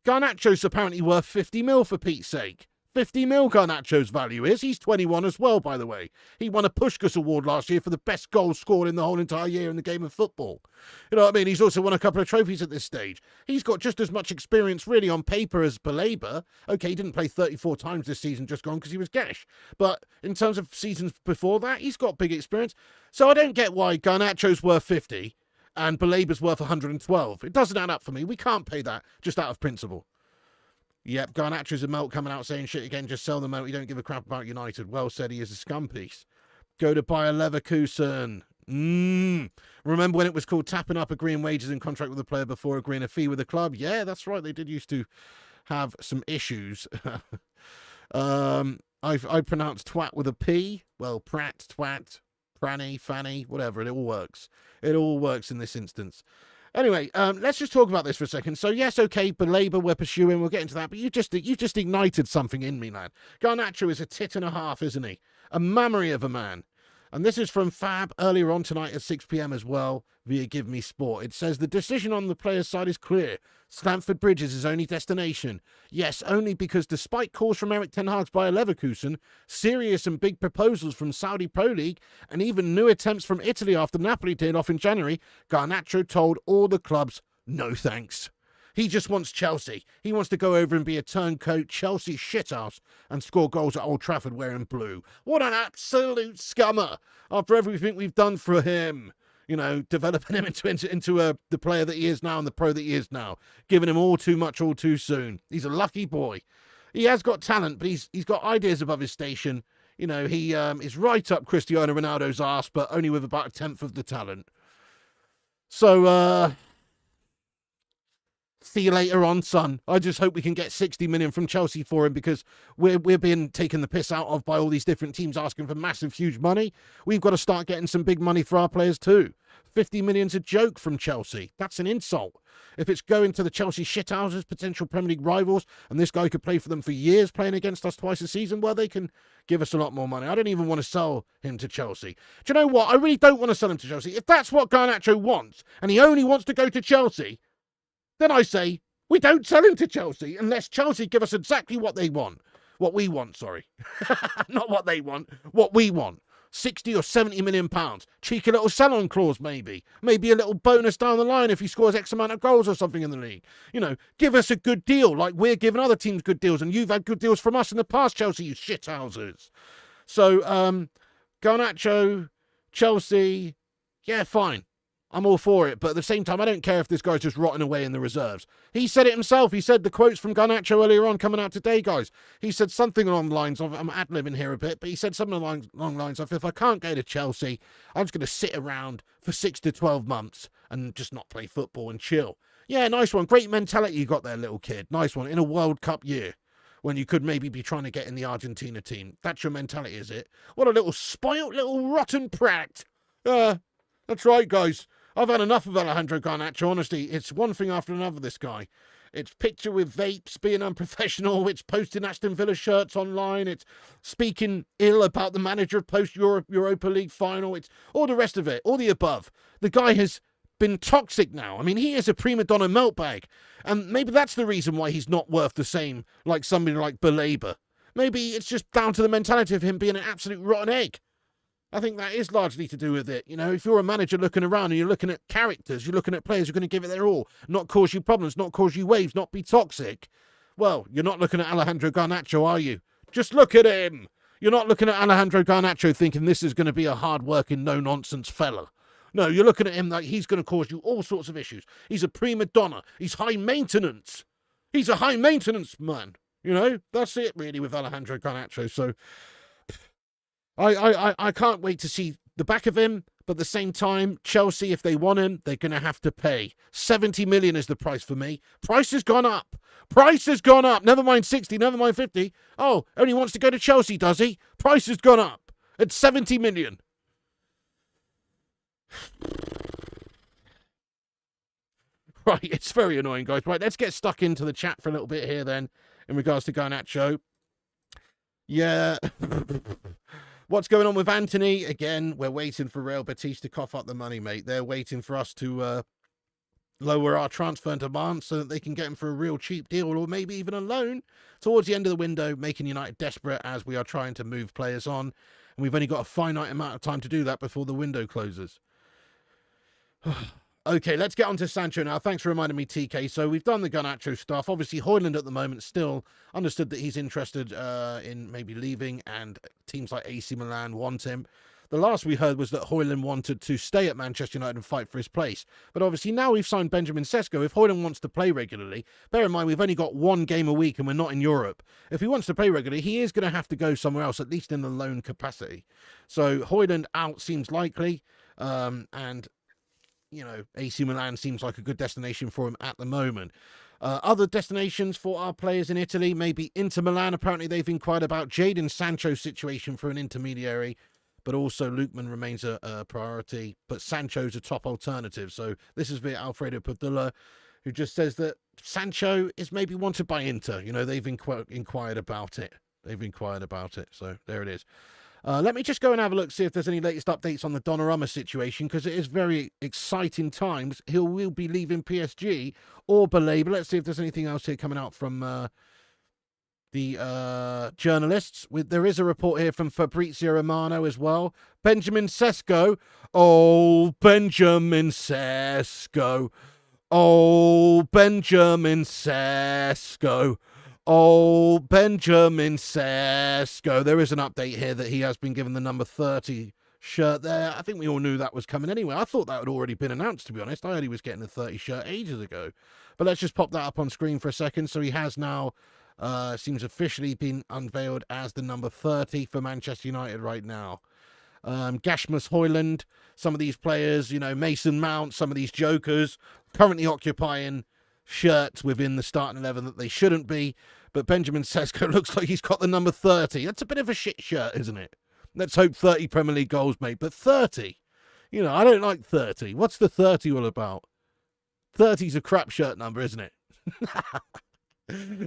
Garnacho's apparently worth 50 mil for Pete's sake. 50 mil Garnacho's value is. He's 21 as well, by the way. He won a Puskás Award last year for the best goal scored in the whole entire year in the game of football. You know what I mean? He's also won a couple of trophies at this stage. He's got just as much experience really on paper as Baleba. Okay, he didn't play 34 times this season just gone because he was gash. But in terms of seasons before that, he's got big experience. So I don't get why Garnacho's worth 50 and Baleba's worth 112. It doesn't add up for me. We can't pay that just out of principle. Yep, Garnacho's a melt coming out saying shit again. Just sell the melt. You don't give a crap about United. Well said, he is a scum piece. Go to Bayer Leverkusen. Remember when it was called tapping up, agreeing wages and contract with a player before agreeing a fee with the club? Yeah, that's right. They did used to have some issues. I pronounce twat with a P. Well, prat, twat, pranny, fanny, whatever. It all works. It all works in this instance. Anyway, let's just talk about this for a second. So, yes, okay, Baleba we're pursuing. We'll get into that. But you just ignited something in me, lad. Garnacho is a tit and a half, isn't he? A mammary of a man. And this is from Fab earlier on tonight at 6 p.m. as well, via Give Me Sport. It says, the decision on the player's side is clear. Stamford Bridge is his only destination. Yes, only because despite calls from Eric Ten Hag's Bayer Leverkusen, serious and big proposals from Saudi Pro League, and even new attempts from Italy after Napoli did off in January, Garnacho told all the clubs, no thanks. He just wants Chelsea. He wants to go over and be a turncoat Chelsea shithouse and score goals at Old Trafford wearing blue. What an absolute scummer after everything we've done for him. You know, developing him into the player that he is now and the pro that he is now. Giving him all too much, all too soon. He's a lucky boy. He has got talent, but he's got ideas above his station. You know, he is right up Cristiano Ronaldo's arse, but only with about a tenth of the talent. So, see you later on, son. I just hope we can get 60 million from Chelsea for him, because we're being taken the piss out of by all these different teams asking for massive, huge money. We've got to start getting some big money for our players too. 50 million's a joke from Chelsea. That's an insult. If it's going to the Chelsea shithouses, potential Premier League rivals, and this guy could play for them for years playing against us twice a season, well, they can give us a lot more money. I don't even want to sell him to Chelsea. Do you know what? I really don't want to sell him to Chelsea. If that's what Garnacho wants, and he only wants to go to Chelsea, then I say we don't sell him to Chelsea unless Chelsea give us exactly what they want. What we want, sorry. Not what they want, what we want. 60 or 70 million pounds. Cheeky little sell-on clause, maybe. Maybe a little bonus down the line if he scores X amount of goals or something in the league. You know, give us a good deal like we're giving other teams good deals, and you've had good deals from us in the past, Chelsea, you shithouses. So, Garnacho, Chelsea, yeah, fine. I'm all for it, but at the same time, I don't care if this guy's just rotting away in the reserves. He said it himself. He said the quotes from Garnacho earlier on coming out today, guys. He said something along the lines of, I'm ad-libbing here a bit, but he said something along the lines of, if I can't go to Chelsea, I'm just going to sit around for 6 to 12 months and just not play football and chill. Yeah, nice one. Great mentality you got there, little kid. Nice one. In a World Cup year, when you could maybe be trying to get in the Argentina team. That's your mentality, is it? What a little spoilt little rotten prat. That's right, guys. I've had enough of Alejandro Garnacho, honestly. It's one thing after another, this guy. It's picture with vapes, being unprofessional. It's posting Aston Villa shirts online. It's speaking ill about the manager of post-Europa League final. It's all the rest of it, all the above. The guy has been toxic now. I mean, he is a prima donna meltbag. And maybe that's the reason why he's not worth the same like somebody like Baleba. Maybe it's just down to the mentality of him being an absolute rotten egg. I think that is largely to do with it. You know, if you're a manager looking around and you're looking at characters, you're looking at players who are going to give it their all, not cause you problems, not cause you waves, not be toxic. Well, you're not looking at Alejandro Garnacho, are you? Just look at him. You're not looking at Alejandro Garnacho thinking this is going to be a hard-working, no-nonsense fella. No, you're looking at him like he's going to cause you all sorts of issues. He's a prima donna. He's high maintenance. He's a high maintenance man. You know, that's it really with Alejandro Garnacho. So I can't wait to see the back of him, but at the same time, Chelsea, if they want him, they're going to have to pay. 70 million is the price for me. Price has gone up. Price has gone up. Never mind 60, never mind 50. Oh, only wants to go to Chelsea, does he? Price has gone up. It's 70 million. Right, it's very annoying, guys. Right, let's get stuck into the chat for a little bit here then, in regards to Garnacho. Yeah. What's going on with Anthony? Again, we're waiting for Real Betis to cough up the money, mate. They're waiting for us to lower our transfer demands so that they can get him for a real cheap deal, or maybe even a loan towards the end of the window, making United desperate as we are trying to move players on. And we've only got a finite amount of time to do that before the window closes. Okay, let's get on to Sancho now. Thanks for reminding me, TK. So we've done the Garnacho stuff. Obviously, Hojlund at the moment still understood that he's interested in maybe leaving, and teams like AC Milan want him. The last we heard was that Hojlund wanted to stay at Manchester United and fight for his place. But obviously now we've signed Benjamin Sesko. If Hojlund wants to play regularly, bear in mind we've only got one game a week and we're not in Europe. If he wants to play regularly, he is going to have to go somewhere else, at least in the loan capacity. So Hojlund out seems likely. And, you know, AC Milan seems like a good destination for him at the moment. Other destinations for our players in Italy, maybe Inter Milan. Apparently they've inquired about Jadon Sancho's situation for an intermediary, but also Lookman remains a priority, but Sancho's a top alternative. So this is via Alfredo Padula, who just says that Sancho is maybe wanted by Inter. You know, they've inquired about it. So there it is. Let me just go and have a look, see if there's any latest updates on the Donnarumma situation, because it is very exciting times. He will be leaving PSG or Baleba. Let's see if there's anything else here coming out from the journalists. There is a report here from Fabrizio Romano as well. Benjamin Sesko. Oh, Benjamin Sesko. Oh, Benjamin Sesko. Oh, Benjamin Sesko. There is an update here that he has been given the number 30 shirt there. I think we all knew that was coming anyway. I thought that had already been announced, to be honest. I heard he was getting the 30 shirt ages ago. But let's just pop that up on screen for a second. So he has now, seems officially been unveiled as the number 30 for Manchester United right now. Gashmus Hojlund, some of these players, you know, Mason Mount, some of these jokers currently occupying shirts within the starting 11 that they shouldn't be, but Benjamin Sesko looks like he's got the number 30. That's a bit of a shit shirt, isn't it? Let's hope 30 Premier League goals, mate, but 30? You know, I don't like 30. What's the 30 all about? 30's a crap shirt number, isn't it?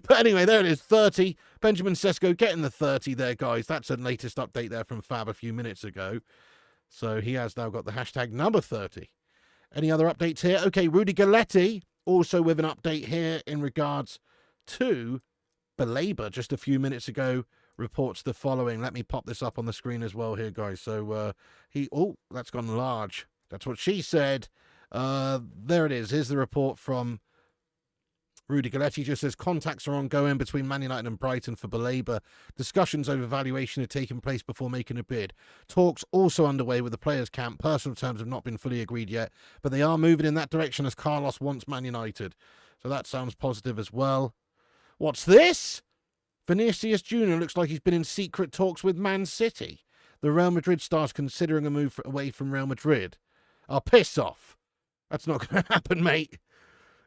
But anyway, there it is, 30. Benjamin Sesko getting the 30 there, guys. That's the latest update there from Fab a few minutes ago. So he has now got the hashtag number 30. Any other updates here? Okay, Rudy Galletti also with an update here in regards to Baleba just a few minutes ago reports the following. Let me pop this up on the screen as well here, guys. So that's gone large. That's what she said. There it is. Here's the report from Rudy Galletti. Just says contacts are ongoing between Man United and Brighton for Baleba. Discussions over valuation have taken place before making a bid. Talks also underway with the players' camp. Personal terms have not been fully agreed yet, but they are moving in that direction as Carlos wants Man United. So that sounds positive as well. What's this? Vinicius Jr. looks like he's been in secret talks with Man City. The Real Madrid star's considering a move away from Real Madrid. Oh, piss off. That's not going to happen, mate.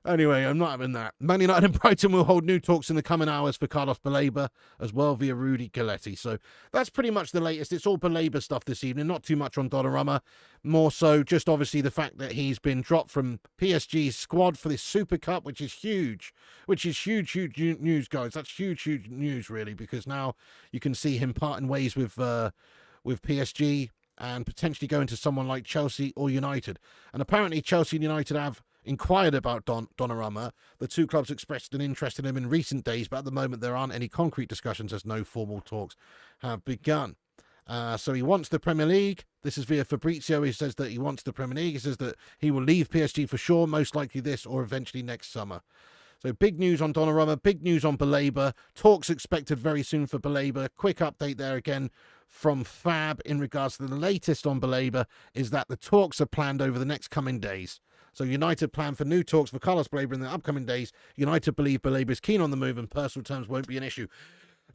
Anyway, I'm not having that. Man United and Brighton will hold new talks in the coming hours for Carlos Baleba as well via Rudy Galletti. So that's pretty much the latest. It's all Baleba stuff this evening. Not too much on Donnarumma. More so just obviously the fact that he's been dropped from PSG's squad for this Super Cup, which is huge. Which is huge news, guys. That's huge news, really, because now you can see him parting ways with PSG and potentially going to someone like Chelsea or United. And apparently Chelsea and United have inquired about Donnarumma. The two clubs expressed an interest in him in recent days, but at the moment there aren't any concrete discussions as no formal talks have begun. So he wants the Premier League. This is via Fabrizio. He says that he wants the Premier League. He says that he will leave PSG for sure, most likely this or eventually next summer. So big news on Donnarumma, big news on Baleba. Talks expected very soon for Baleba. Quick update there again from Fab in regards to the latest on Baleba is that the talks are planned over the next coming days. So United plan for new talks for Carlos Baleba in the upcoming days. United believe Baleba is keen on the move and personal terms won't be an issue.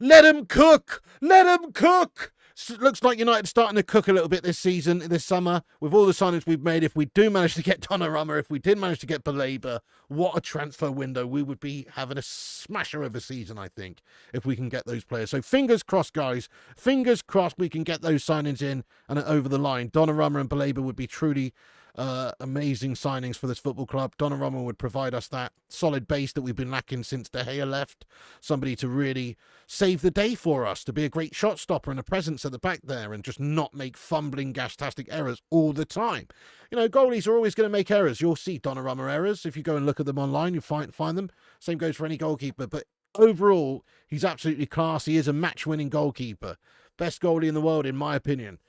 Let him cook! Let him cook! Looks like United starting to cook a little bit this season, this summer, with all the signings we've made. If we do manage to get Donnarumma, if we did manage to get Baleba, what a transfer window. We would be having a smasher of a season, I think, if we can get those players. So fingers crossed, guys. Fingers crossed we can get those signings in and over the line. Donnarumma and Baleba would be truly amazing signings for this football club. Donnarumma would provide us that solid base that we've been lacking since De Gea left. Somebody to really save the day for us, to be a great shot stopper and a presence at the back there and just not make fumbling, gastastic errors all the time. You know, goalies are always going to make errors. You'll see Donnarumma errors. If you go and look at them online, you find them. Same goes for any goalkeeper. But overall, he's absolutely class. He is a match-winning goalkeeper. Best goalie in the world, in my opinion.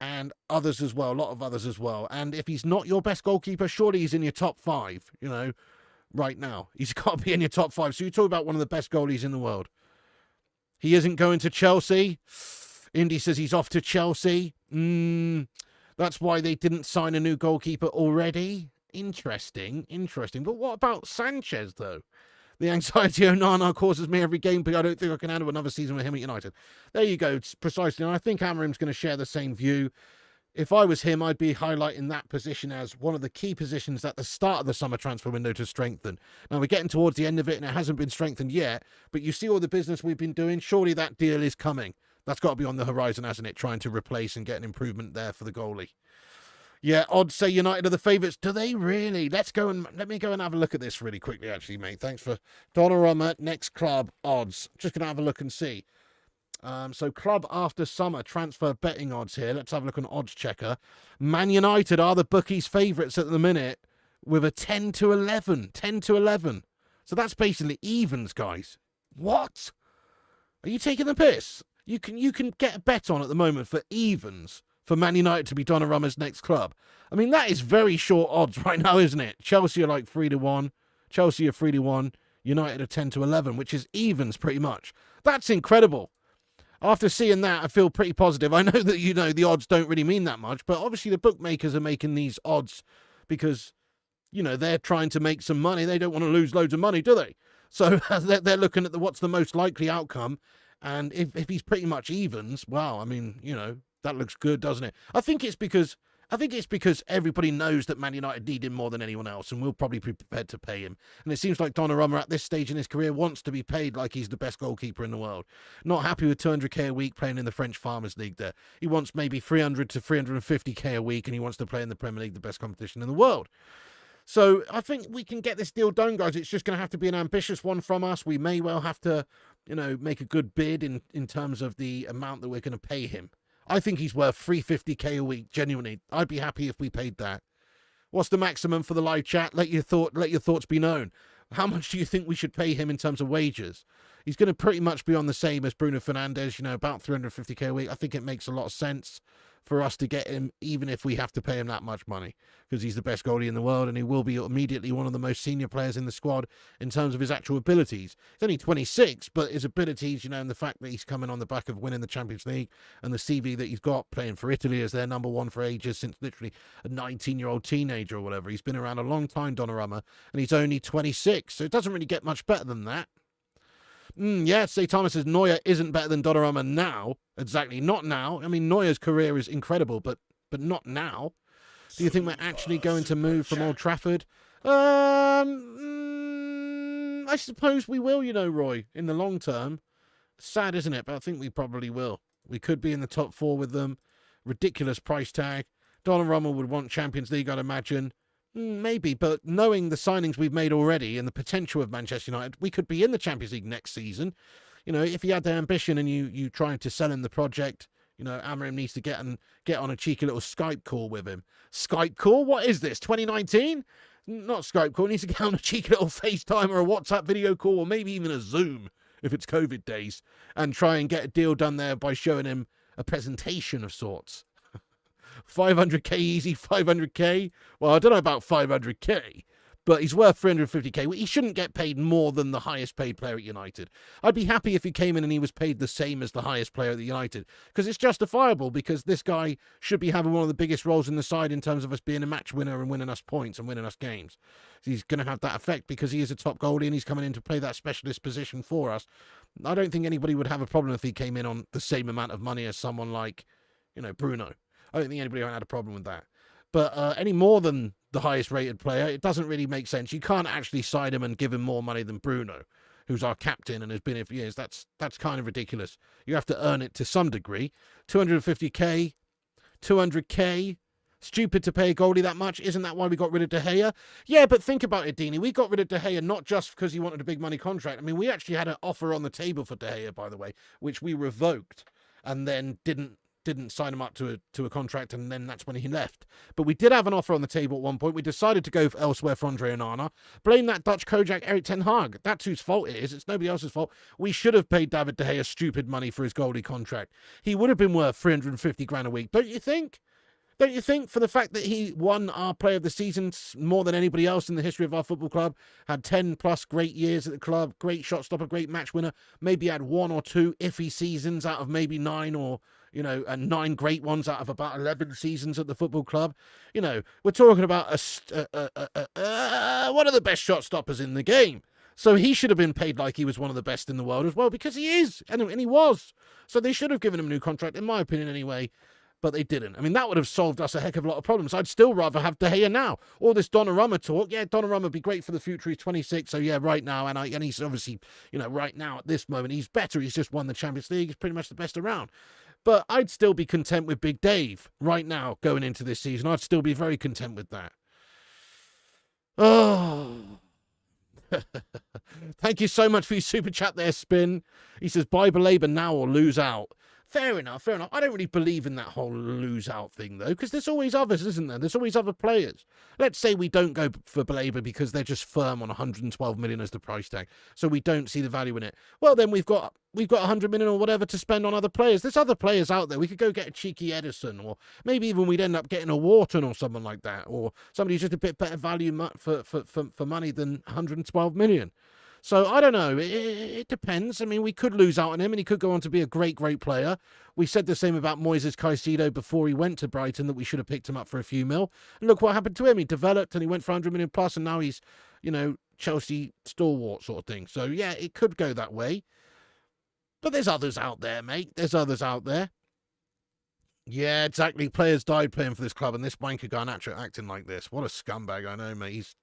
And others as well, a lot of others as well. And if he's not your best goalkeeper, surely he's in your top 5, you know, right now. He's got to be in your top 5. So you talk about one of the best goalies in the world. He isn't going to Chelsea. Indy says he's off to Chelsea. That's why they didn't sign a new goalkeeper already. Interesting. But what about Sanchez, though? The anxiety Onana causes me every game, but I don't think I can handle another season with him at United. There you go, precisely. And I think Amorim's going to share the same view. If I was him, I'd be highlighting that position as one of the key positions at the start of the summer transfer window to strengthen. Now, we're getting towards the end of it, and it hasn't been strengthened yet, but you see all the business we've been doing. Surely that deal is coming. That's got to be on the horizon, hasn't it? Trying to replace and get an improvement there for the goalie. Yeah, odds say United are the favourites. Do they really? Let me go and have a look at this really quickly, actually, mate. Thanks for Donnarumma, next club, odds. Just going to have a look and see. So club after summer transfer betting odds here. Let's have a look on Odds Checker. Man United are the bookies' favourites at the minute with a 10 to 11. 10 to 11. So that's basically evens, guys. What? Are you taking the piss? You can get a bet on at the moment for evens for Man United to be Donnarumma's next club. I mean, that is very short odds right now, isn't it? Chelsea are like 3 to 1. Chelsea are 3 to 1. United are 10 to 11, which is evens pretty much. That's incredible. After seeing that, I feel pretty positive. I know that, the odds don't really mean that much, but obviously the bookmakers are making these odds because, they're trying to make some money. They don't want to lose loads of money, do they? So they're looking at what's the most likely outcome. And if he's pretty much evens, wow, I mean, that looks good, doesn't it? I think it's because everybody knows that Man United need him more than anyone else, and we'll probably be prepared to pay him. And it seems like Donnarumma at this stage in his career wants to be paid like he's the best goalkeeper in the world. Not happy with 200k a week playing in the French Farmers League there. He wants maybe 300 to 350k a week, and he wants to play in the Premier League, the best competition in the world. So I think we can get this deal done, guys. It's just going to have to be an ambitious one from us. We may well have to, make a good bid in terms of the amount that we're going to pay him. I think he's worth 350k a week, genuinely. I'd be happy if we paid that. What's the maximum for the live chat? Let your thoughts be known. How much do you think we should pay him in terms of wages? He's going to pretty much be on the same as Bruno Fernandes, about 350k a week. I think it makes a lot of sense for us to get him, even if we have to pay him that much money, because he's the best goalie in the world, and he will be immediately one of the most senior players in the squad in terms of his actual abilities. He's only 26, but his abilities, and the fact that he's coming on the back of winning the Champions League, and the CV that he's got playing for Italy as their number one for ages, since literally a 19-year-old teenager or whatever. He's been around a long time, Donnarumma, and he's only 26, so it doesn't really get much better than that. Yeah, say Thomas says Neuer isn't better than Donnarumma now. Exactly, not now. I mean, Neuer's career is incredible, but not now. Do you think we're actually going to move from Old Trafford? I suppose we will, Roy, in the long term. Sad, isn't it? But I think we probably will. We could be in the top 4 with them. Ridiculous price tag. Donnarumma would want Champions League, I'd imagine. Maybe, but knowing the signings we've made already and the potential of Manchester United, we could be in the Champions League next season. If he had the ambition and you trying to sell him the project, Amorim needs to get on a cheeky little Skype call with him. Skype call? What is this, 2019? Not Skype call. He needs to get on a cheeky little FaceTime or a WhatsApp video call, or maybe even a Zoom if it's COVID days, and try and get a deal done there by showing him a presentation of sorts. 500k easy, 500k. Well, I don't know about 500k, but he's worth 350k. He shouldn't get paid more than the highest paid player at United. I'd be happy if he came in and he was paid the same as the highest player at the United, because it's justifiable, because this guy should be having one of the biggest roles in the side in terms of us being a match winner and winning us points and winning us games. He's going to have that effect because he is a top goalie and he's coming in to play that specialist position for us. I don't think anybody would have a problem if he came in on the same amount of money as someone like, Bruno. I don't think anybody had a problem with that. But any more than the highest rated player, it doesn't really make sense. You can't actually sign him and give him more money than Bruno, who's our captain and has been here for years. That's kind of ridiculous. You have to earn it to some degree. 250k, 200k. Stupid to pay a goalie that much. Isn't that why we got rid of De Gea? Yeah, but think about it, Dini. We got rid of De Gea not just because he wanted a big money contract. I mean, we actually had an offer on the table for De Gea, by the way, which we revoked and then didn't sign him up to a contract, and then that's when he left. But we did have an offer on the table at one point. We decided to go elsewhere for Andre Onana. Blame that Dutch Kojak, Erik ten Hag. That's whose fault it is. It's nobody else's fault. We should have paid David De Gea stupid money for his goalie contract. He would have been worth 350 grand a week, don't you think? Don't you think, for the fact that he won our Player of the Season more than anybody else in the history of our football club, had 10+ great years at the club, great shot stopper, great match winner, maybe had 1 or 2 iffy seasons out of maybe 9, or, you know, and 9 great ones out of about 11 seasons at the football club. You know, we're talking about one of the best shot stoppers in the game. So he should have been paid like he was one of the best in the world as well, because he is, and he was. So they should have given him a new contract, in my opinion anyway. But they didn't. I mean, that would have solved us a heck of a lot of problems. I'd still rather have De Gea now. All this Donnarumma talk, yeah, Donnarumma would be great for the future. He's 26, so yeah, right now, and he's obviously, you know, right now at this moment, he's better. He's just won the Champions League. He's pretty much the best around. But I'd still be content with Big Dave right now going into this season. I'd still be very content with that. Oh. Thank you so much for your super chat there, Spin. He says, buy Baleba now or lose out. Fair enough, fair enough. I don't really believe in that whole lose-out thing, though, because there's always others, isn't there? There's always other players. Let's say we don't go for Baleba because they're just firm on 112 million as the price tag, so we don't see the value in it. Well, then we've got 100 million or whatever to spend on other players. There's other players out there. We could go get a cheeky Edison, or maybe even we'd end up getting a Wharton or someone like that, or somebody who's just a bit better value for money than 112 million. So, I don't know. It depends. I mean, we could lose out on him, and he could go on to be a great, great player. We said the same about Moises Caicedo before he went to Brighton, that we should have picked him up for a few mil. And look what happened to him. He developed, and he went for 100 million plus, and now he's, you know, Chelsea stalwart sort of thing. So, yeah, it could go that way. But there's others out there, mate. There's others out there. Yeah, exactly. Players died playing for this club, and this wanker Garnacho acting like this. What a scumbag, I know, mate. He's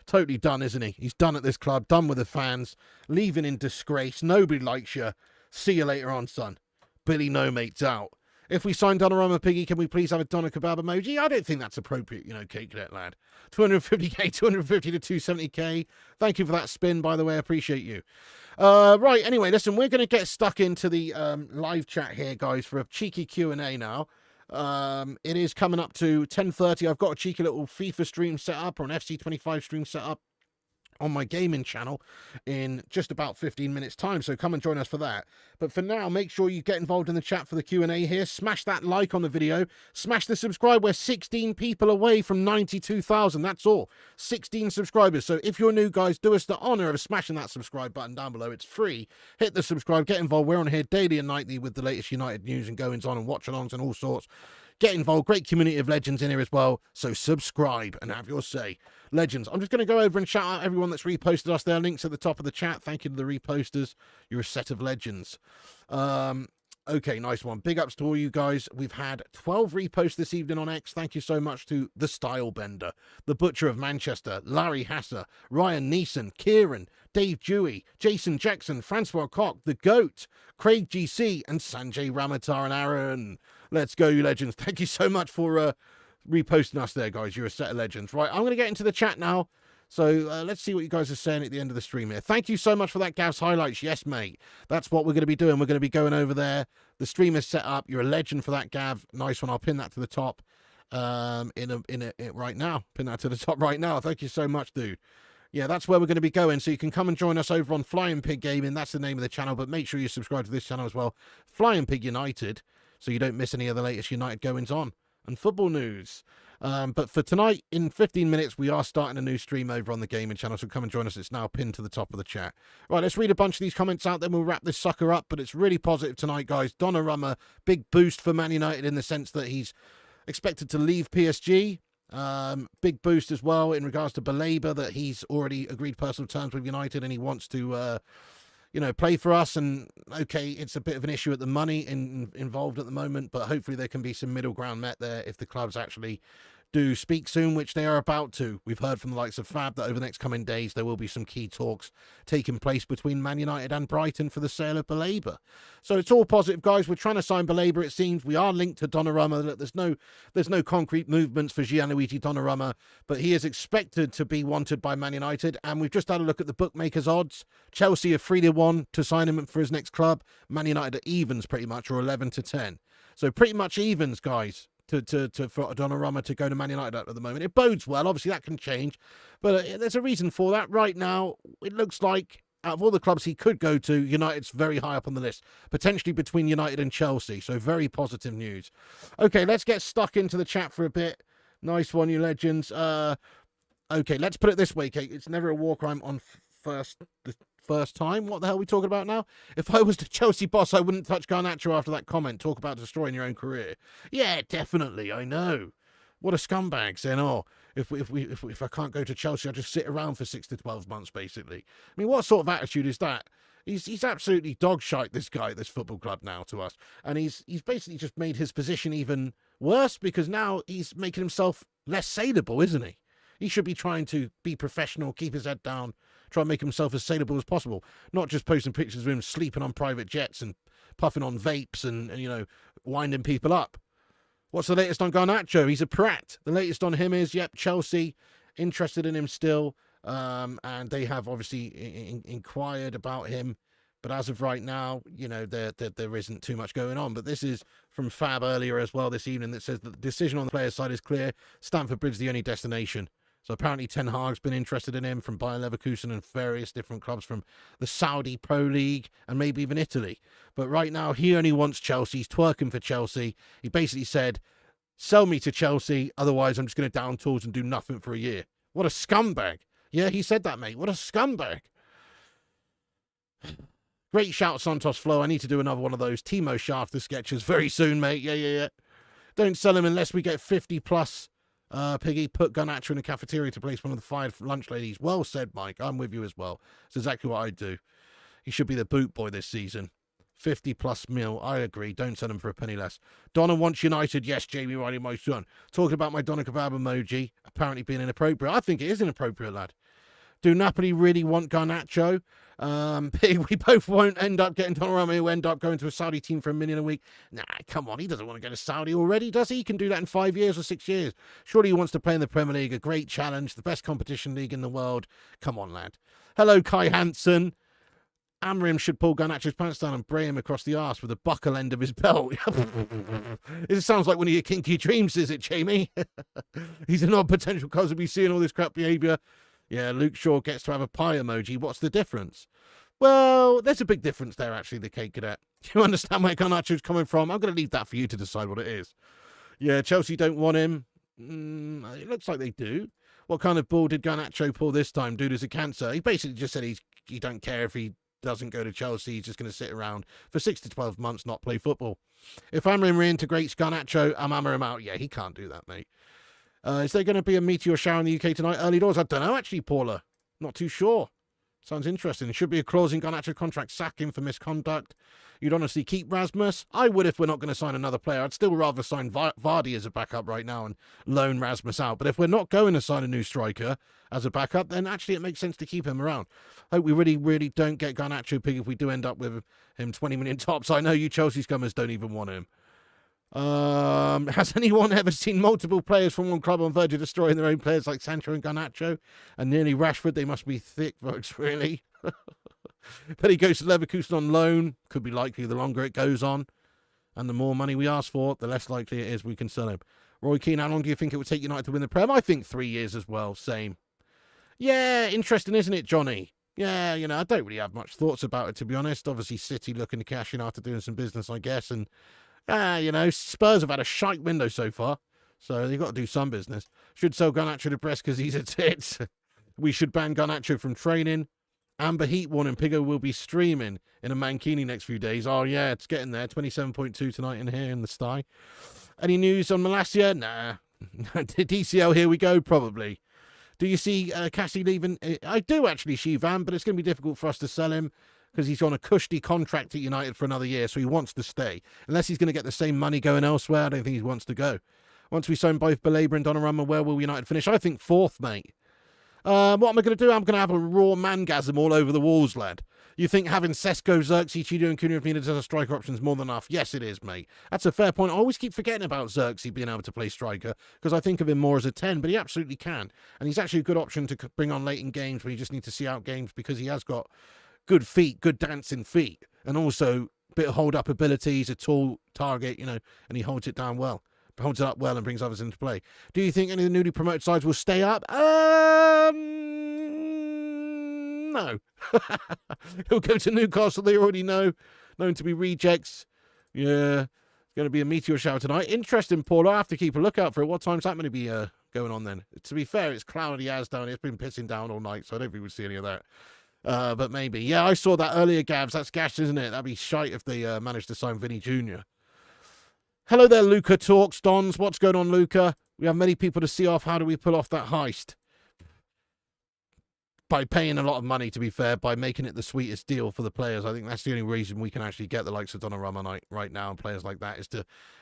totally done, isn't he? He's done at this club, done with the fans, leaving in disgrace. Nobody likes you. See you later on, son. Billy No Mate's out. If we sign Donnarumma, Piggy, can we please have a Donna Kebab emoji? I don't think that's appropriate, you know, Cake Cadet Lad. 250k, 250 to 270k. Thank you for that spin, by the way. I appreciate you. Right, anyway, listen, we're going to get stuck into the live chat here, guys, for a cheeky Q&A now. It is coming up to 10:30. I've got a cheeky little FIFA stream set up, or an FC25 stream set up on my gaming channel in just about 15 minutes time, so come and join us for that. But for now, make sure you get involved in the chat for the Q&A here. Smash that like on the video, smash the subscribe. We're 16 people away from 92,000. That's all, 16 subscribers. So if you're new, guys, do us the honor of smashing that subscribe button down below. It's free. Hit the subscribe, get involved. We're on here daily and nightly with the latest United news and goings on and watch-alongs and all sorts. Get involved. Great community of legends in here as well. So subscribe and have your say. Legends. I'm just going to go over and shout out everyone that's reposted us. There are links at the top of the chat. Thank you to the reposters. You're a set of legends. Okay, nice one. Big ups to all you guys. We've had 12 reposts this evening on X. Thank you so much to The Style Bender, The Butcher of Manchester, Larry Hasser, Ryan Neeson, Kieran, Dave Dewey, Jason Jackson, Francois Koch, The Goat, Craig GC, and Sanjay Ramatar and Aaron. Let's go, you legends. Thank you so much for reposting us there, guys. You're a set of legends. Right, I'm going to get into the chat now. So let's see what you guys are saying at the end of the stream here. Thank you so much for that, Gav's highlights. Yes, mate. That's what we're going to be doing. We're going to be going over there. The stream is set up. You're a legend for that, Gav. Nice one. I'll pin that to the top right now. Pin that to the top right now. Thank you so much, dude. Yeah, that's where we're going to be going. So you can come and join us over on Flying Pig Gaming. That's the name of the channel. But make sure you subscribe to this channel as well. Flying Pig United, so you don't miss any of the latest United goings on and football news. But for tonight, in 15 minutes, we are starting a new stream over on the gaming channel, so come and join us. It's now pinned to the top of the chat. Right, let's read a bunch of these comments out, then we'll wrap this sucker up. But it's really positive tonight, guys. Donnarumma, big boost for Man United in the sense that he's expected to leave PSG. Big boost as well in regards to Baleba, that he's already agreed personal terms with United and he wants to play for us. And okay, it's a bit of an issue at the money involved at the moment, but hopefully there can be some middle ground met there if the clubs actually do speak soon, which they are about to. We've heard from the likes of Fab that over the next coming days there will be some key talks taking place between Man United and Brighton for the sale of Baleba. So it's all positive, guys. We're trying to sign Baleba, it seems. We are linked to Donnarumma. There's no concrete movements for Gianluigi Donnarumma, but he is expected to be wanted by Man United. And we've just had a look at the bookmakers' odds. Chelsea are 3-1 to sign him for his next club. Man United are evens pretty much, or 11-10. So pretty much evens, guys, for Donnarumma to go to Man United at the moment. It bodes well. Obviously, that can change, but there's a reason for that. Right now, it looks like out of all the clubs he could go to, United's very high up on the list, potentially between United and Chelsea. So very positive news. Okay, let's get stuck into the chat for a bit. Nice one, you legends. Okay, let's put it this way, Kate. It's never a war crime on the first time. What the hell are we talking about now? If I was the Chelsea boss, I wouldn't touch Garnacho after that comment. Talk about destroying your own career. Yeah, definitely. I know. What a scumbag saying, oh, if I can't go to Chelsea, I'll just sit around for 6 to 12 months, basically. I mean, what sort of attitude is that? He's absolutely dog shite, this guy, this football club now to us. And he's basically just made his position even worse because now he's making himself less saleable, isn't he? He should be trying to be professional, keep his head down, try and make himself as saleable as possible. Not just posting pictures of him sleeping on private jets and puffing on vapes and winding people up. What's the latest on Garnacho? He's a prat. The latest on him is, Chelsea interested in him still. And they have obviously inquired about him. But as of right now, there isn't too much going on. But this is from Fab earlier as well this evening that says that the decision on the player's side is clear. Stamford Bridge is the only destination. So apparently Ten Hag's been interested in him from Bayer Leverkusen and various different clubs from the Saudi Pro League and maybe even Italy. But right now, he only wants Chelsea. He's twerking for Chelsea. He basically said, sell me to Chelsea, otherwise I'm just going to down tools and do nothing for a year. What a scumbag. Yeah, he said that, mate. What a scumbag. Great shout, Santos Flow. I need to do another one of those Timo Shafter sketches very soon, mate. Yeah. Don't sell him unless we get 50 plus. Piggy, put Garnacho in the cafeteria to place one of the 5 lunch ladies. Well said, Mike. I'm with you as well. It's exactly what I'd do. He should be the boot boy this season. 50 plus mil. I agree. Don't sell him for a penny less. Donna wants United. Yes, Jamie Riley, my son. Talking about my Donna Kebab emoji apparently being inappropriate. I think it is inappropriate, lad. Do Napoli really want Garnacho? We both won't end up getting Donnarumma, who end up going to a Saudi team for $1 million a week. Nah, come on. He doesn't want to go to Saudi already, does he? He can do that in 5 years or 6 years. Surely he wants to play in the Premier League, a great challenge, the best competition league in the world. Come on, lad. Hello, Kai Hansen. Amrim should pull Garnacho's pants down and bray him across the arse with the buckle end of his belt. It sounds like one of your kinky dreams, is it, Jamie? He's an odd potential cause of be seeing all this crap behaviour. Yeah, Luke Shaw gets to have a pie emoji. What's the difference? Well, there's a big difference there, actually, the Cake Cadet. You understand where Garnacho's coming from? I'm going to leave that for you to decide what it is. Yeah, Chelsea don't want him. It looks like they do. What kind of ball did Garnacho pull this time? Dude is a cancer. He basically just said he don't care if he doesn't go to Chelsea. He's just going to sit around for 6 to 12 months, not play football. If Amrim reintegrates Garnacho, I'm Amrim out. Yeah, he can't do that, mate. Is there going to be a meteor shower in the UK tonight? Early doors? I don't know, actually, Paula. Not too sure. Sounds interesting. Should be a clause in Garnacho contract. Sack him for misconduct. You'd honestly keep Rasmus? I would if we're not going to sign another player. I'd still rather sign Vardy as a backup right now and loan Rasmus out. But if we're not going to sign a new striker as a backup, then actually it makes sense to keep him around. Hope we really, really don't get Garnacho Pig if we do end up with him 20 million tops. I know you Chelsea scummers don't even want him. Has anyone ever seen multiple players from one club on verge of destroying their own players like Sancho and Garnacho and nearly Rashford? They must be thick, folks, really. But he goes to Leverkusen on loan. Could be likely the longer it goes on. And the more money we ask for, the less likely it is we can sell him. Roy Keane, how long do you think it would take United to win the Prem? I think 3 years as well. Same. Yeah, interesting, isn't it, Johnny? Yeah, I don't really have much thoughts about it, to be honest. Obviously, City looking to cash in after doing some business, I guess. And Spurs have had a shite window so far, so they've got to do some business. Should sell Garnacho to Brest because he's a tit. We should ban Garnacho from training. Amber Heat warning, Pigo will be streaming in a Mankini next few days. Oh, yeah, it's getting there. 27.2 tonight in here in the sty. Any news on Malacia? Nah. DCL, here we go, probably. Do you see Cassie leaving? I do, actually, Shivan, but it's going to be difficult for us to sell him because he's on a cushy contract at United for another year, so he wants to stay. Unless he's going to get the same money going elsewhere, I don't think he wants to go. Once we sign both Baleba and Donnarumma, where will United finish? I think 4th, mate. What am I going to do? I'm going to have a raw mangasm all over the walls, lad. You think having Sesko, Xerxes, Chido and Cunha if needed as a striker option is more than enough? Yes, it is, mate. That's a fair point. I always keep forgetting about Xerxes being able to play striker because I think of him more as a 10, but he absolutely can. And he's actually a good option to bring on late in games when you just need to see out games because he has got good feet, good dancing feet, and also a bit of hold-up ability. He's a tall target, and he holds it down well. Holds it up well and brings others into play. Do you think any of the newly promoted sides will stay up? No. He'll go to Newcastle, they already know. Known to be rejects. Yeah. Going to be a meteor shower tonight. Interesting, Paul. I have to keep a lookout for it. What time's that going to be going on then? To be fair, it's cloudy as down. It's been pissing down all night, so I don't think we'll see any of that. But maybe. Yeah, I saw that earlier, Gavs. That's gash, isn't it? That'd be shite if they managed to sign Vinny Jr. Hello there, Luca Talks. Dons, what's going on, Luca? We have many people to see off. How do we pull off that heist? By paying a lot of money, to be fair, by making it the sweetest deal for the players. I think that's the only reason we can actually get the likes of Donnarumma right now and players like that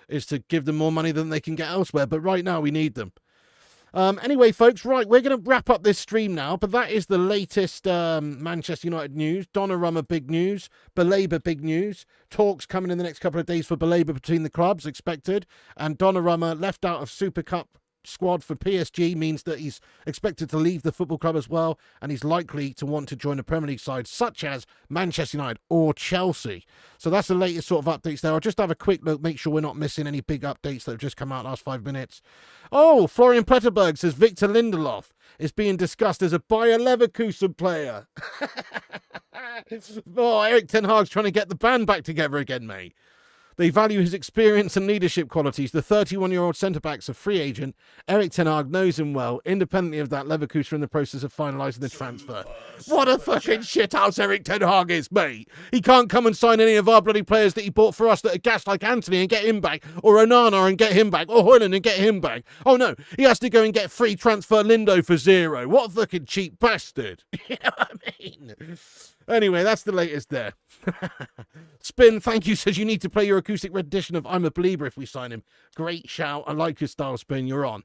is to give them more money than they can get elsewhere. But right now we need them. Anyway, folks, right, we're going to wrap up this stream now, but that is the latest Manchester United news. Donnarumma, big news. Baleba, big news. Talks coming in the next couple of days for Baleba between the clubs, expected. And Donnarumma left out of Super Cup squad for PSG means that he's expected to leave the football club as well, and he's likely to want to join a Premier League side such as Manchester United or Chelsea. So that's the latest sort of updates there. I'll just have a quick look, make sure we're not missing any big updates that have just come out last 5 minutes. Oh, Florian Pletterberg says Victor Lindelof is being discussed as a Bayer Leverkusen player. Oh, Eric Ten Hag's trying to get the band back together again, mate. They value his experience and leadership qualities. The 31-year-old centre-back's a free agent. Eric Ten Hag knows him well. Independently of that, Leverkusen are in the process of finalising the transfer. What a fucking shithouse Eric Ten Hag is, mate. He can't come and sign any of our bloody players that he bought for us that are gassed like Anthony and get him back, or Onana and get him back, or Hojlund and get him back. Oh, no. He has to go and get free transfer Lindo for zero. What a fucking cheap bastard. You know what I mean? Anyway, that's the latest there. Spin, thank you, says you need to play your acoustic rendition of I'm a Belieber if we sign him. Great shout. I like your style, Spin. You're on.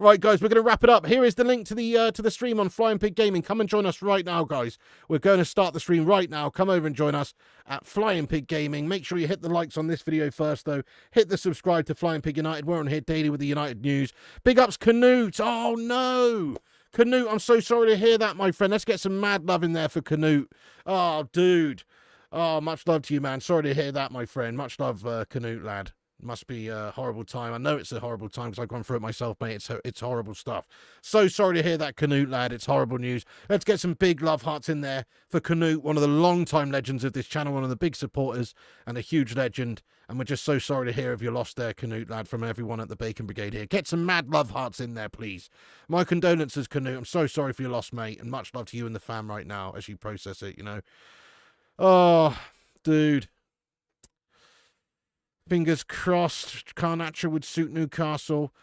Right, guys, we're going to wrap it up. Here is the link to the stream on Flying Pig Gaming. Come and join us right now, guys. We're going to start the stream right now. Come over and join us at Flying Pig Gaming. Make sure you hit the likes on this video first, though. Hit the subscribe to Flying Pig United. We're on here daily with the United news. Big ups, Canute. Oh, no. Canute, I'm so sorry to hear that, my friend. Let's get some mad love in there for Canute. Oh, dude. Oh, much love to you, man. Sorry to hear that, my friend. Much love, Canute, lad. Must be a horrible time. I know it's a horrible time because I've gone through it myself, mate. It's horrible stuff. So sorry to hear that, Canute, lad. It's horrible news. Let's get some big love hearts in there for Canute, one of the long-time legends of this channel, one of the big supporters and a huge legend. And we're just so sorry to hear of your loss there, Canute, lad, from everyone at the Bacon Brigade here. Get some mad love hearts in there, please. My condolences, Canute. I'm so sorry for your loss, mate. And much love to you and the fam right now as you process it, you know. Oh, dude. Fingers crossed, Garnacho would suit Newcastle.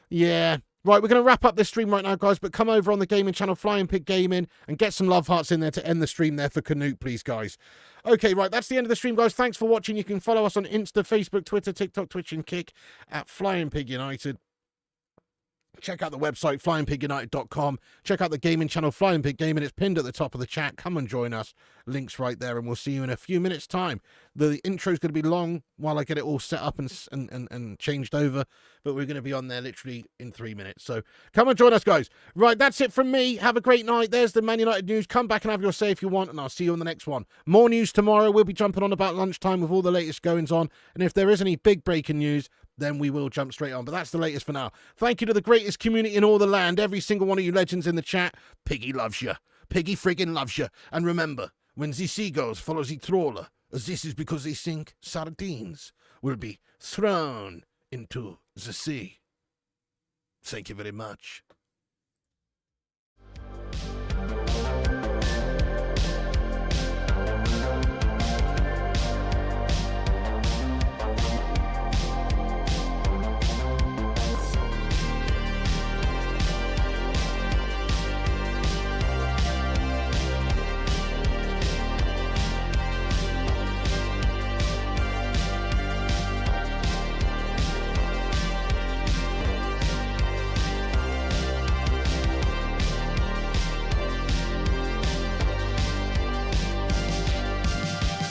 Yeah. Right, we're going to wrap up this stream right now, guys, but come over on the gaming channel, Flying Pig Gaming, and get some love hearts in there to end the stream there for Canute, please, guys. Okay, right, that's the end of the stream, guys. Thanks for watching. You can follow us on Insta, Facebook, Twitter, TikTok, Twitch, and Kick at Flying Pig United. Check out the website, flyingpigunited.com. Check out the gaming channel, Flying Pig Gaming. It's pinned at the top of the chat. Come and join us. Links right there, and we'll see you in a few minutes' time. The intro's going to be long while I get it all set up and changed over, but we're going to be on there literally in 3 minutes. So come and join us, guys. Right, that's it from me. Have a great night. There's the Man United news. Come back and have your say if you want, and I'll see you on the next one. More news tomorrow. We'll be jumping on about lunchtime with all the latest goings on, and if there is any big breaking news, then we will jump straight on. But that's the latest for now. Thank you to the greatest community in all the land. Every single one of you legends in the chat. Piggy loves you. Piggy friggin' loves you. And remember, when the seagulls follow the trawler, this is because they think sardines will be thrown into the sea. Thank you very much.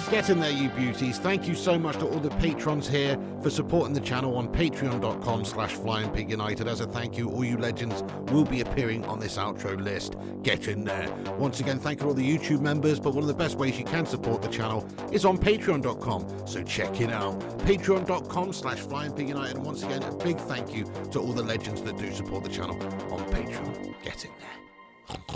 Get in there, you beauties. Thank you so much to all the patrons here for supporting the channel on patreon.com/flyingpigunited. As a thank you, all you legends will be appearing on this outro list. Get in there. Once again, thank you to all the YouTube members, but one of the best ways you can support the channel is on patreon.com. So check it out. Patreon.com/flyingpigunited. And once again, a big thank you to all the legends that do support the channel on Patreon. Get in there.